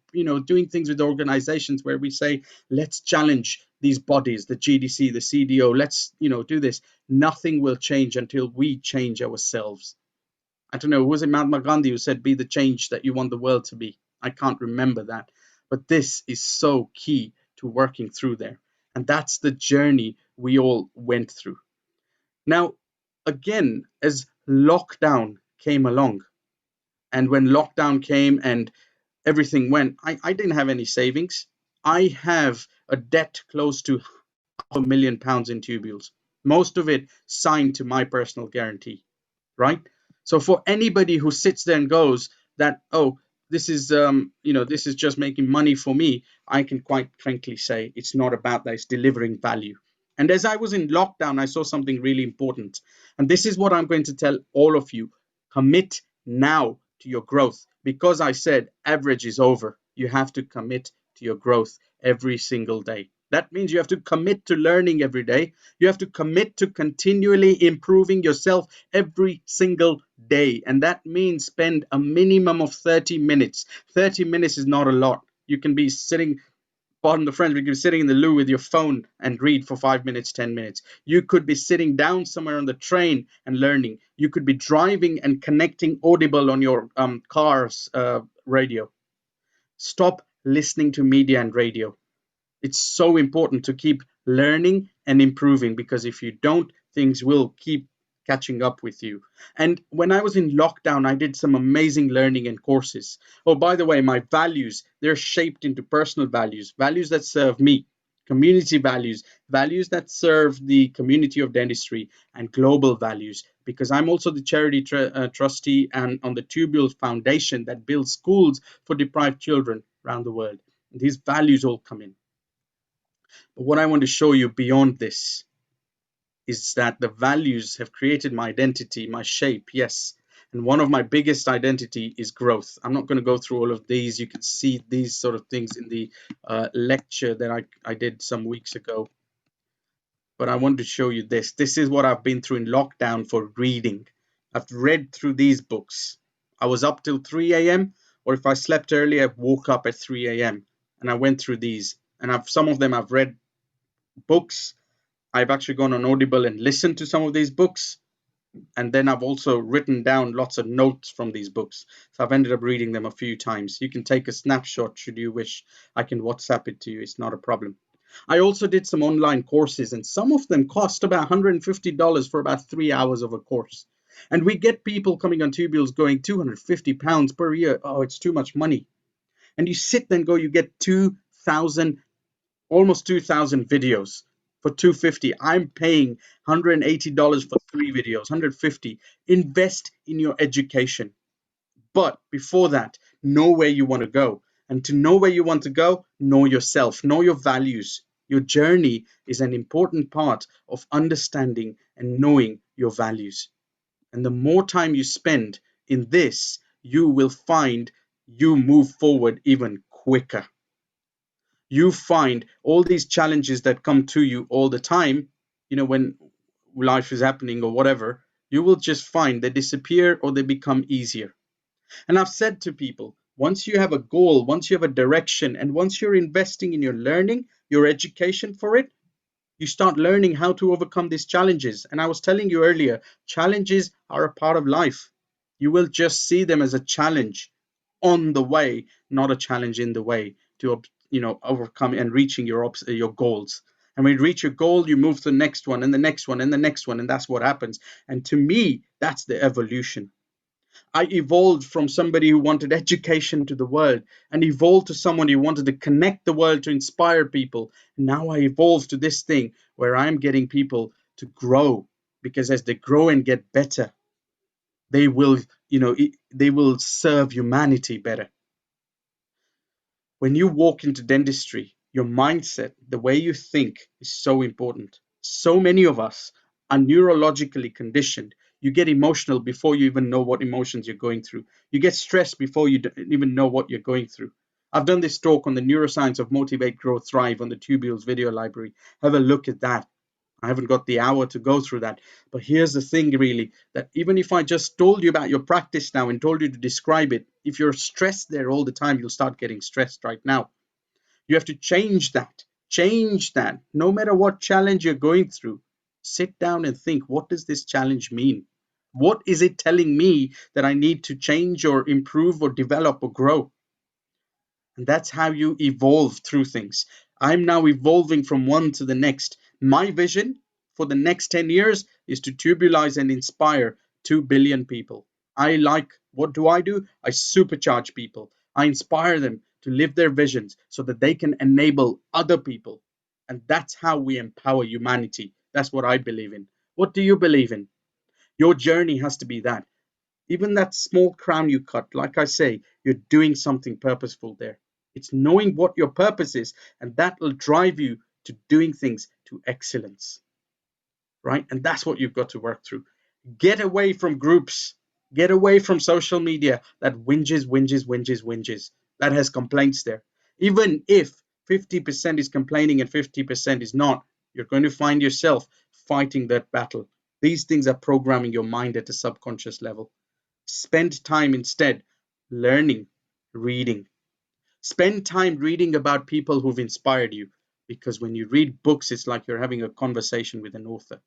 doing things with organizations where we say, let's challenge these bodies, the GDC, the CDO, let's, do this. Nothing will change until we change ourselves. I don't know, was it Mahatma Gandhi who said, be the change that you want the world to be? I can't remember that. But this is so key to working through there. And that's the journey we all went through. Now, again, as lockdown came along, and when lockdown came and everything went, I didn't have any savings. I have a debt close to £500,000 in tubules, most of it signed to my personal guarantee, right? So for anybody who sits there and goes that, oh, this is this is just making money for me, I can quite frankly say it's not about that. It's delivering value. And as I was in lockdown, I saw something really important, and this is what I'm going to tell all of you: commit now to your growth, because I said average is over. You have to commit to your growth every single day. That means you have to commit to learning every day. You have to commit to continually improving yourself every single day. And that means spend a minimum of 30 minutes. 30 minutes is not a lot. You can be sitting, pardon the French, you can be sitting in the loo with your phone and read for 5 minutes, 10 minutes. You could be sitting down somewhere on the train and learning. You could be driving and connecting Audible on your car's radio. Stop listening to media and radio. It's so important to keep learning and improving, because if you don't, things will keep catching up with you. And when I was in lockdown, I did some amazing learning and courses. Oh, by the way, my values, they're shaped into personal values, values that serve me, community values, values that serve the community of dentistry, and global values, because I'm also the charity trustee and on the Tubule Foundation that builds schools for deprived children around the world. These values all come in. But what I want to show you beyond this is that the values have created my identity, my shape, yes. And one of my biggest identity is growth. I'm not going to go through all of these. You can see these sort of things in the lecture that I did some weeks ago. But I want to show you this. This is what I've been through in lockdown for reading. I've read through these books. I was up till 3 a.m. or if I slept early, I woke up at 3 a.m. and I went through these. And some of them I've read books. I've actually gone on Audible and listened to some of these books. And then I've also written down lots of notes from these books. So I've ended up reading them a few times. You can take a snapshot should you wish. I can WhatsApp it to you. It's not a problem. I also did some online courses, and some of them cost about $150 for about 3 hours of a course. And we get people coming on tubules going £250 per year. Oh, it's too much money. And you sit there and go, you get 2,000, almost 2,000 videos for $250. I'm paying $180 for 3 videos, $150. Invest in your education. But before that, know where you want to go. And to know where you want to go, know yourself, know your values. Your journey is an important part of understanding and knowing your values. And the more time you spend in this, you will find you move forward even quicker. You find all these challenges that come to you all the time, when life is happening or whatever, you will just find they disappear or they become easier. And I've said to people, once you have a goal, once you have a direction, and once you're investing in your learning, your education for it, you start learning how to overcome these challenges. And I was telling you earlier, challenges are a part of life. You will just see them as a challenge on the way, not a challenge in the way to overcome and reaching your goals. And when you reach your goal, you move to the next one and the next one and the next one, and that's what happens. And to me, that's the evolution. I evolved from somebody who wanted education to the world and evolved to someone who wanted to connect the world to inspire people. Now I evolved to this thing where I'm getting people to grow, because as they grow and get better, they will, they will serve humanity better. When you walk into dentistry, your mindset, the way you think, is so important. So many of us are neurologically conditioned. You get emotional before you even know what emotions you're going through. You get stressed before you even know what you're going through. I've done this talk on the neuroscience of Motivate, Grow, Thrive on the Tubules video library. Have a look at that. I haven't got the hour to go through that. But here's the thing, really, that even if I just told you about your practice now and told you to describe it, if you're stressed there all the time, you'll start getting stressed right now. You have to change that. change that. No matter what challenge you're going through, sit down and think, what does this challenge mean? What is it telling me that I need to change or improve or develop or grow? And that's how you evolve through things. I'm now evolving from one to the next. My vision for the next 10 years is to tubulize and inspire 2 billion people. What do? I supercharge people. I inspire them to live their visions so that they can enable other people. And that's how we empower humanity. That's what I believe in. What do you believe in? Your journey has to be that. Even that small crown you cut, like I say, you're doing something purposeful there. It's knowing what your purpose is, and that will drive you to doing things to excellence, right? And that's what you've got to work through. Get away from groups, get away from social media that whinges, that has complaints there. Even if 50% is complaining and 50% is not, you're going to find yourself fighting that battle. These things are programming your mind at a subconscious level. Spend time instead learning, reading. Spend time reading about people who've inspired you, because when you read books, it's like you're having a conversation with an author.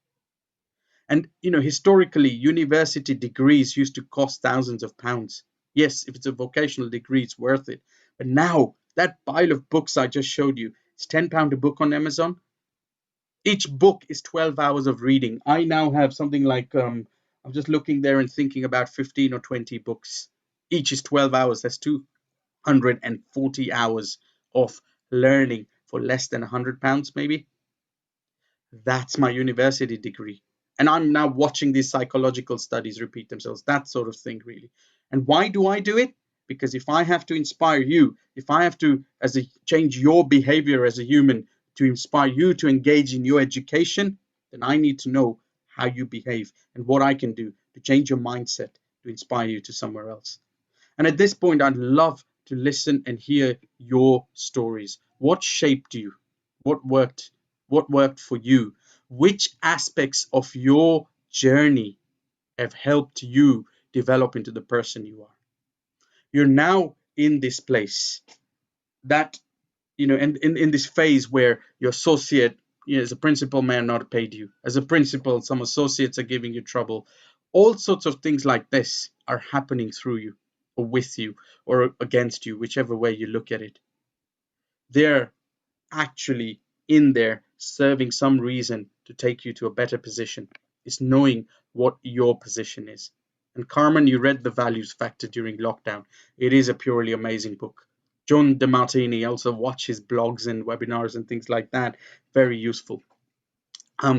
And historically, university degrees used to cost thousands of pounds. Yes, if it's a vocational degree, it's worth it. But now, that pile of books I just showed you, it's £10 a book on Amazon. Each book is 12 hours of reading. I now have something like, I'm just looking there and thinking about 15 or 20 books. Each is 12 hours. That's 240 hours of learning for less than £100, maybe. That's my university degree. And I'm now watching these psychological studies repeat themselves, that sort of thing, really. And why do I do it? Because if I have to inspire you, if I have to change your behavior as a human to inspire you to engage in your education, then I need to know how you behave and what I can do to change your mindset to inspire you to somewhere else. And at this point, I'd love to listen and hear your stories. What shaped you? What worked? What worked for you? Which aspects of your journey have helped you develop into the person you are? You're now in this place that, and in this phase where your associate, as a principal, may not paid you. As a principal, some associates are giving you trouble. All sorts of things like this are happening through you, or with you, or against you, whichever way you look at it. They're actually in there serving some reason to take you to a better position. It's knowing what your position is. And Carmen, you read The Values Factor during lockdown. It is a purely amazing book. John DeMartini, also watch his blogs and webinars and things like that. Very useful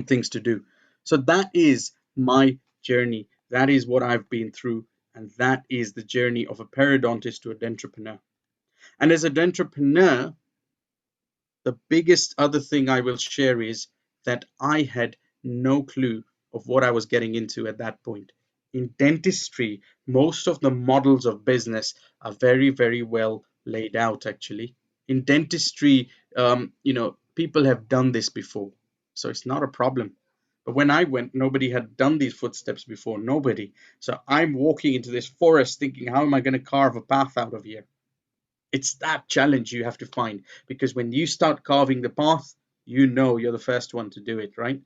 things to do. So that is my journey. That is what I've been through. And that is the journey of a periodontist to a dentrepreneur. And as a dentrepreneur, the biggest other thing I will share is that I had no clue of what I was getting into at that point. In dentistry, most of the models of business are very, very well laid out, actually. In dentistry, people have done this before, so it's not a problem. But when I went, nobody had done these footsteps before, nobody. So I'm walking into this forest thinking, how am I going to carve a path out of here? It's that challenge you have to find, because when you start carving the path, you're the first one to do it, right?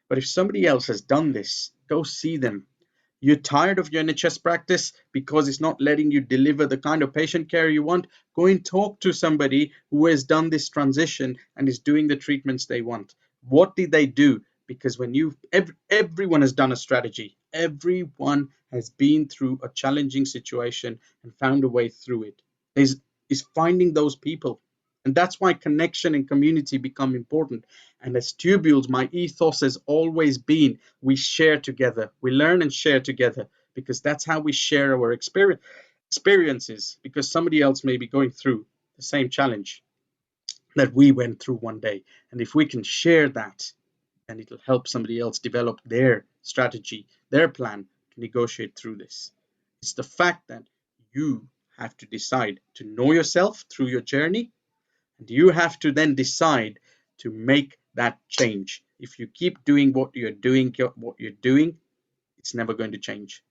But if somebody else has done this, go see them. You're tired of your NHS practice because it's not letting you deliver the kind of patient care you want. Go and talk to somebody who has done this transition and is doing the treatments they want. What did they do? Because everyone has done a strategy. Everyone has been through a challenging situation and found a way through it. Is finding those people. And that's why connection and community become important. And as tubules, my ethos has always been, we share together, we learn and share together, because that's how we share our experiences, because somebody else may be going through the same challenge that we went through one day. And if we can share that, then it'll help somebody else develop their strategy, their plan to negotiate through this. It's the fact that you have to decide to know yourself through your journey, and you have to then decide to make that change. If you keep doing what you're doing, it's never going to change.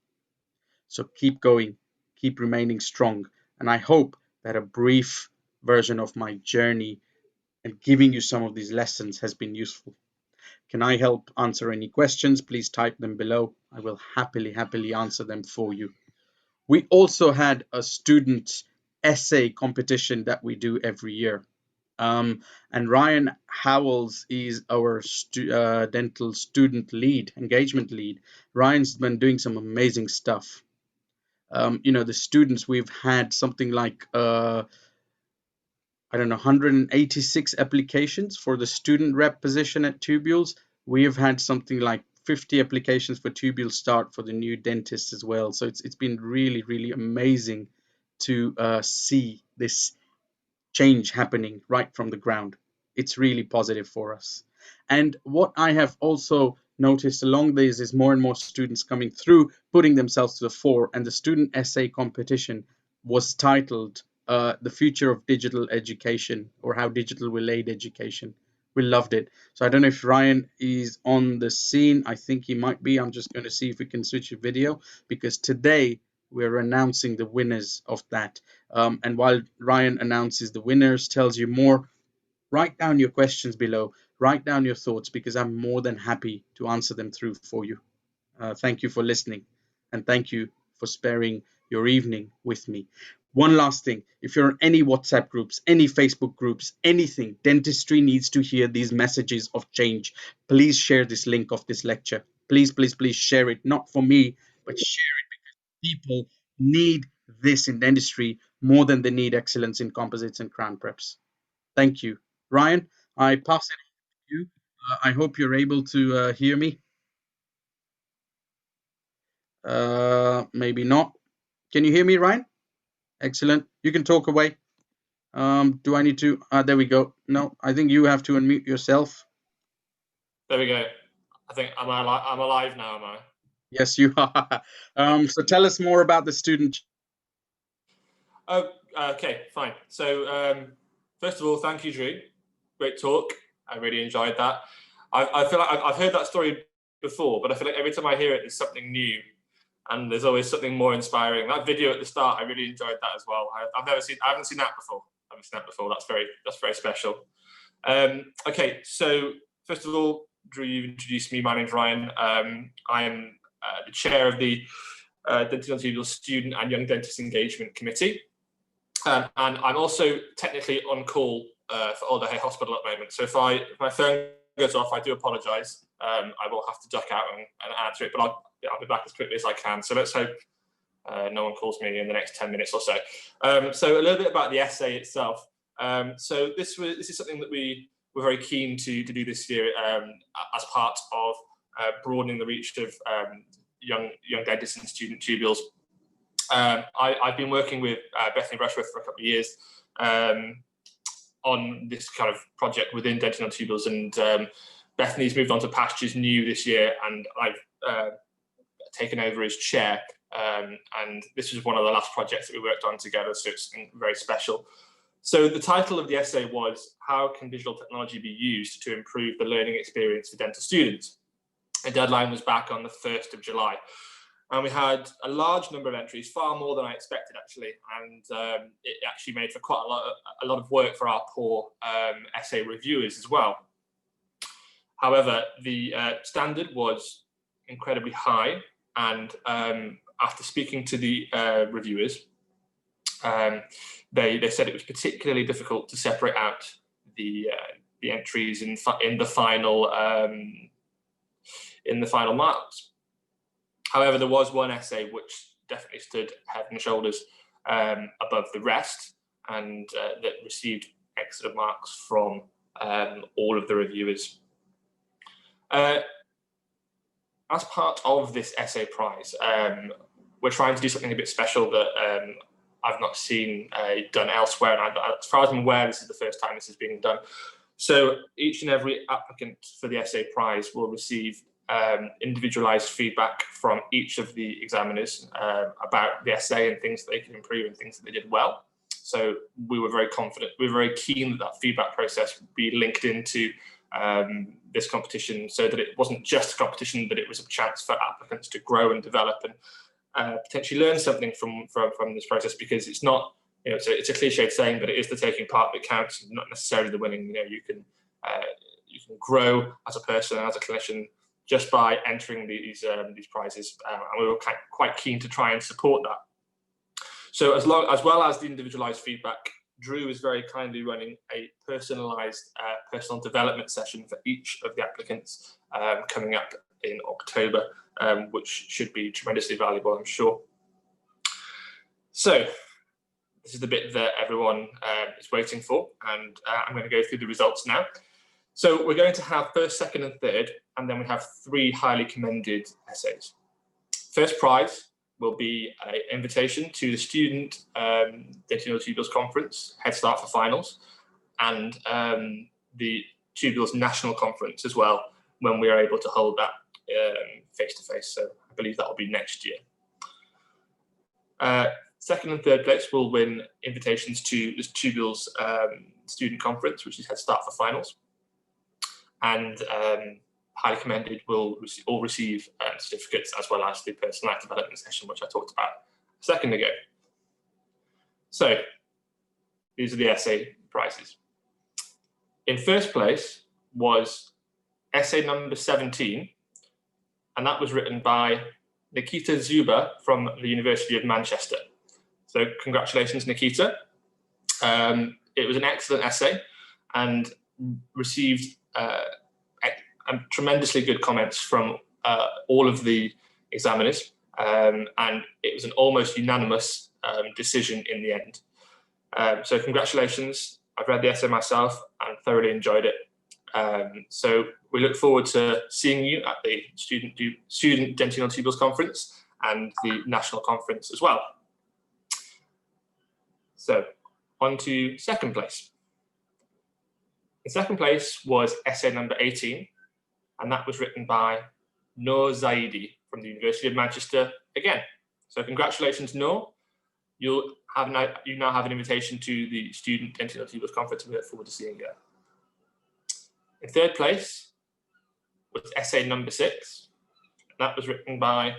So keep going, keep remaining strong. And I hope that a brief version of my journey and giving you some of these lessons has been useful. Can I help answer any questions? Please type them below. I will happily answer them for you. We also had a student essay competition that we do every year. And Ryan Howells is our dental student lead, engagement lead. Ryan's been doing some amazing stuff. The students, we've had something like, I don't know, 186 applications for the student rep position at Tubules. We have had something like 50 applications for Tubule Start for the new dentist as well. So it's been really amazing to see this change happening right from the ground. It's really positive for us. And what I have also noticed along these is more and more students coming through, putting themselves to the fore. And the student essay competition was titled The Future of Digital Education, or How Digital Will Aid Education. We loved it. So I don't know if Ryan is on the scene. I think he might be. I'm just going to see if we can switch a video, because today we're announcing the winners of that. And while Ryan announces the winners, tells you more, write down your questions below, write down your thoughts, because I'm more than happy to answer them through for you. Thank you for listening, and thank you for sparing your evening with me. One last thing, if you're in any WhatsApp groups, any Facebook groups, anything, dentistry needs to hear these messages of change. Please share this link of this lecture. Please share it, not for me, but share it, because people need this in dentistry more than they need excellence in composites and crown preps. Thank you. Ryan, I pass it on to you. I hope you're able to hear me. Maybe not. Can you hear me, Ryan? Excellent. You can talk away. Do I need to? There we go. No, I think you have to unmute yourself. There we go. I think I'm alive now, am I? Yes, you are. So tell us more about the student. Oh, okay, fine. So first of all, thank you, Drew. Great talk. I really enjoyed that. I feel like I've heard that story before, but I feel like every time I hear it, there's something new, and there's always something more inspiring. That video at the start, I really enjoyed that as well. I haven't seen that before. That's very special. Okay, so first of all, Drew, you introduced me. My name's Ryan. I'm the chair of the Dental Tubule Student and Young Dentist Engagement Committee. And I'm also technically on call for Alder Hey Hospital at the moment. So if my phone goes off, I do apologise. I will have to duck out and answer it, but I'll be back as quickly as I can. So let's hope no one calls me in the next 10 minutes or so. So a little bit about the essay itself. So this is something that we were very keen to do this year as part of broadening the reach of young dentists and student tubules. I've been working with Bethany Rushworth for a couple of years on this kind of project within dental tubules, and Bethany's moved on to pastures new this year, and I've taken over as chair. And this was one of the last projects that we worked on together, so it's very special. So the title of the essay was, How Can Digital Technology Be Used to Improve the Learning Experience for Dental Students? The deadline was back on the 1st of July. And we had a large number of entries, far more than I expected, actually. And it actually made for quite a lot of work for our poor essay reviewers as well. However, the standard was incredibly high. And after speaking to the reviewers, they said it was particularly difficult to separate out the entries in the final marks. However, there was one essay which definitely stood head and shoulders above the rest, and that received excellent marks from all of the reviewers. As part of this essay prize, we're trying to do something a bit special that I've not seen done elsewhere, and as far as I'm aware, this is the first time this is being done. So each and every applicant for the essay prize will receive individualized feedback from each of the examiners about the essay and things that they can improve and things that they did well. So we were very confident, we were very keen that feedback process would be linked into this competition, so that it wasn't just a competition, but it was a chance for applicants to grow and develop and potentially learn something from this process, because it's not it's a cliched saying, but it is the taking part that counts, not necessarily the winning. You can grow as a person and as a clinician just by entering these prizes, and we were quite keen to try and support that. So as well as the individualized feedback, Drew is very kindly running a personalized personal development session for each of the applicants coming up in October, which should be tremendously valuable, I'm sure. So this is the bit that everyone is waiting for, and I'm going to go through the results now. So we're going to have first, second, and third, and then we have 3 highly commended essays. First prize will be an invitation to the Student Dental Tubules Conference, Head Start for Finals, and the Tubules National Conference as well, when we are able to hold that face-to-face. So I believe that will be next year. Second and third place will win invitations to the Tubules Student Conference, which is Head Start for Finals. And highly commended will all receive certificates, as well as the personalised development session, which I talked about a second ago. So these are the essay prizes. In first place was essay number 17, and that was written by Nikita Zuba from the University of Manchester. So congratulations, Nikita. It was an excellent essay and received tremendously good comments from all of the examiners, and it was an almost unanimous decision in the end. So congratulations. I've read the essay myself and thoroughly enjoyed it. So we look forward to seeing you at the Student Dental Tubules Conference and the National Conference as well. So on to second place. In second place was essay number 18, and that was written by Noor Zaidi from the University of Manchester again. So congratulations, Noor. You now have an invitation to the Student Dental Tubules Conference, and we look forward to seeing you. In third place was essay number 6, and that was written by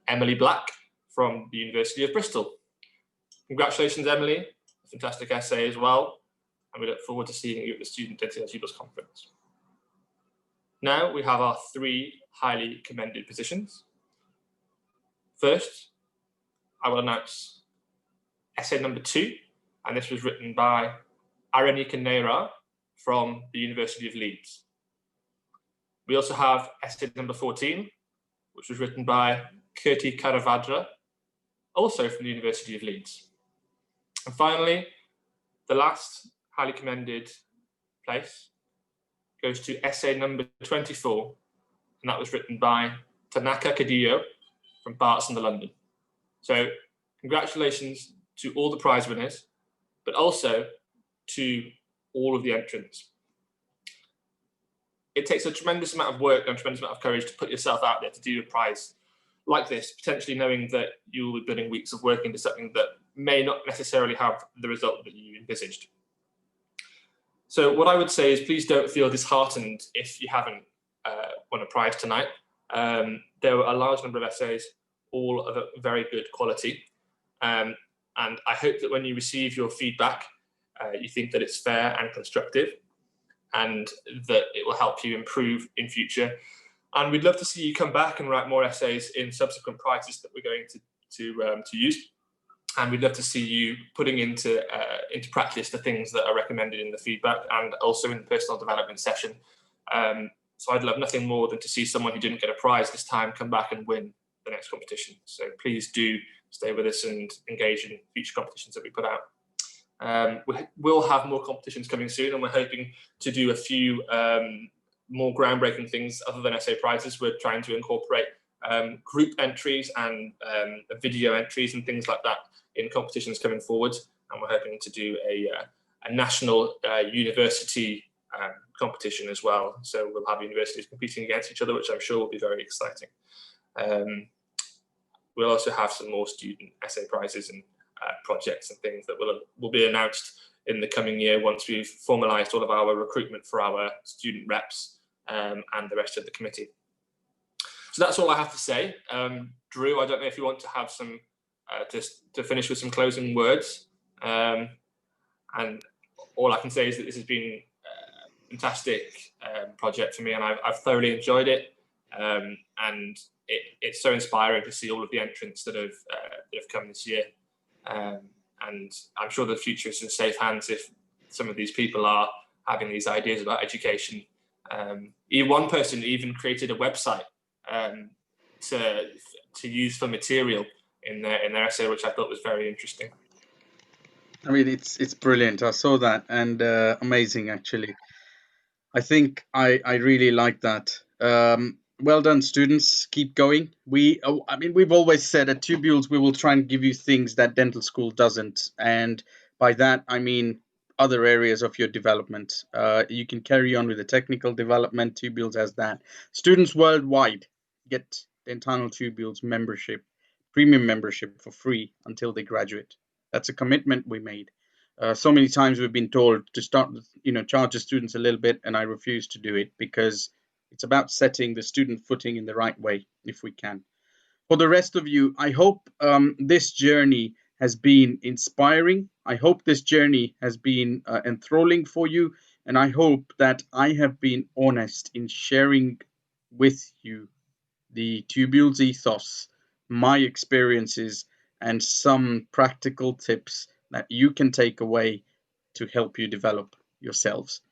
Emily Black from the University of Bristol. Congratulations, Emily. A fantastic essay as well, and we look forward to seeing you at the Student Dental Tubules Conference. Now we have our 3 highly commended positions. First, I will announce essay number 2, and this was written by Aranika Neira from the University of Leeds. We also have essay number 14, which was written by Kirti Karavadra, also from the University of Leeds. And finally, the last highly commended place goes to essay number 24, and that was written by Tanaka Kadillo from Barts in the London. So congratulations to all the prize winners, but also to all of the entrants. It takes a tremendous amount of work and a tremendous amount of courage to put yourself out there to do a prize like this, potentially knowing that you will be putting weeks of work into something that may not necessarily have the result that you envisaged. So what I would say is, please don't feel disheartened if you haven't won a prize tonight. There were a large number of essays, all of a very good quality. And I hope that when you receive your feedback, you think that it's fair and constructive, and that it will help you improve in future. And we'd love to see you come back and write more essays in subsequent prizes that we're going to use. And we'd love to see you putting into practice the things that are recommended in the feedback, and also in the personal development session. So I'd love nothing more than to see someone who didn't get a prize this time come back and win the next competition. So please do stay with us and engage in future competitions that we put out. We will have more competitions coming soon, and we're hoping to do a few more groundbreaking things other than essay prizes. We're trying to incorporate group entries and video entries and things like that in competitions coming forward, and we're hoping to do a national university competition as well. So we'll have universities competing against each other, which I'm sure will be very exciting. We'll also have some more student essay prizes and projects and things that will be announced in the coming year once we've formalised all of our recruitment for our student reps and the rest of the committee. So that's all I have to say. Drew, I don't know if you want to have some, just to finish with some closing words. And all I can say is that this has been a fantastic project for me, and I've thoroughly enjoyed it. And it's so inspiring to see all of the entrants that have come this year. And I'm sure the future is in safe hands if some of these people are having these ideas about education. One person even created a website to use for material in their essay, which I thought was very interesting. I mean, it's brilliant. I saw that, and amazing actually. I think I really like that. Well done, students. Keep going. I mean, we've always said at Tubules we will try and give you things that dental school doesn't, and by that I mean other areas of your development. You can carry on with the technical development. Tubules has that. Students worldwide get the Untitled Tubules membership, premium membership for free until they graduate. That's a commitment we made. So many times we've been told to start, charge the students a little bit, and I refuse to do it because it's about setting the student footing in the right way if we can. For the rest of you, I hope this journey has been inspiring. I hope this journey has been enthralling for you, and I hope that I have been honest in sharing with you the Tubules ethos, my experiences, and some practical tips that you can take away to help you develop yourselves.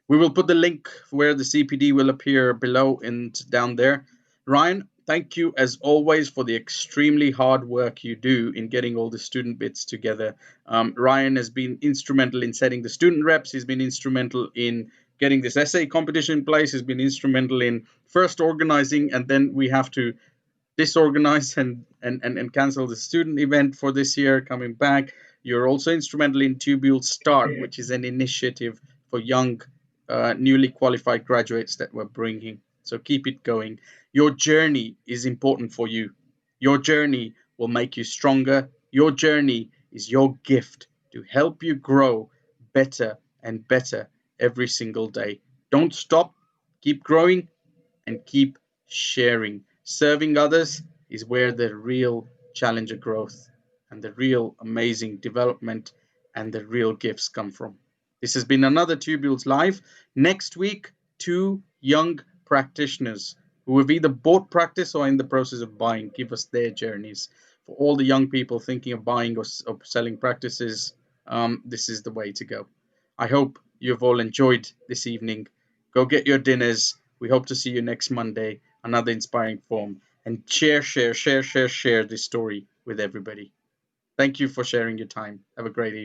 We will put the link where the CPD will appear below and down there. Ryan, thank you as always for the extremely hard work you do in getting all the student bits together. Ryan has been instrumental in setting the student reps. He's been instrumental in getting this essay competition in place. He's been instrumental in first organizing, and then we have to disorganize and cancel the student event for this year coming back. You're also instrumental in Tubule Start, which is an initiative for young, newly qualified graduates that we're bringing. So keep it going. Your journey is important for you. Your journey will make you stronger. Your journey is your gift to help you grow better and better every single day. Don't stop. Keep growing and keep sharing. Serving others is where the real challenger growth and the real amazing development and the real gifts come from. This has been another Tubules Live. Next week, two young practitioners who have either bought practice or in the process of buying give us their journeys. For all the young people thinking of buying or selling practices, this is the way to go. I hope you've all enjoyed this evening. Go get your dinners. We hope to see you next Monday, another inspiring form. And share this story with everybody. Thank you for sharing your time. Have a great evening.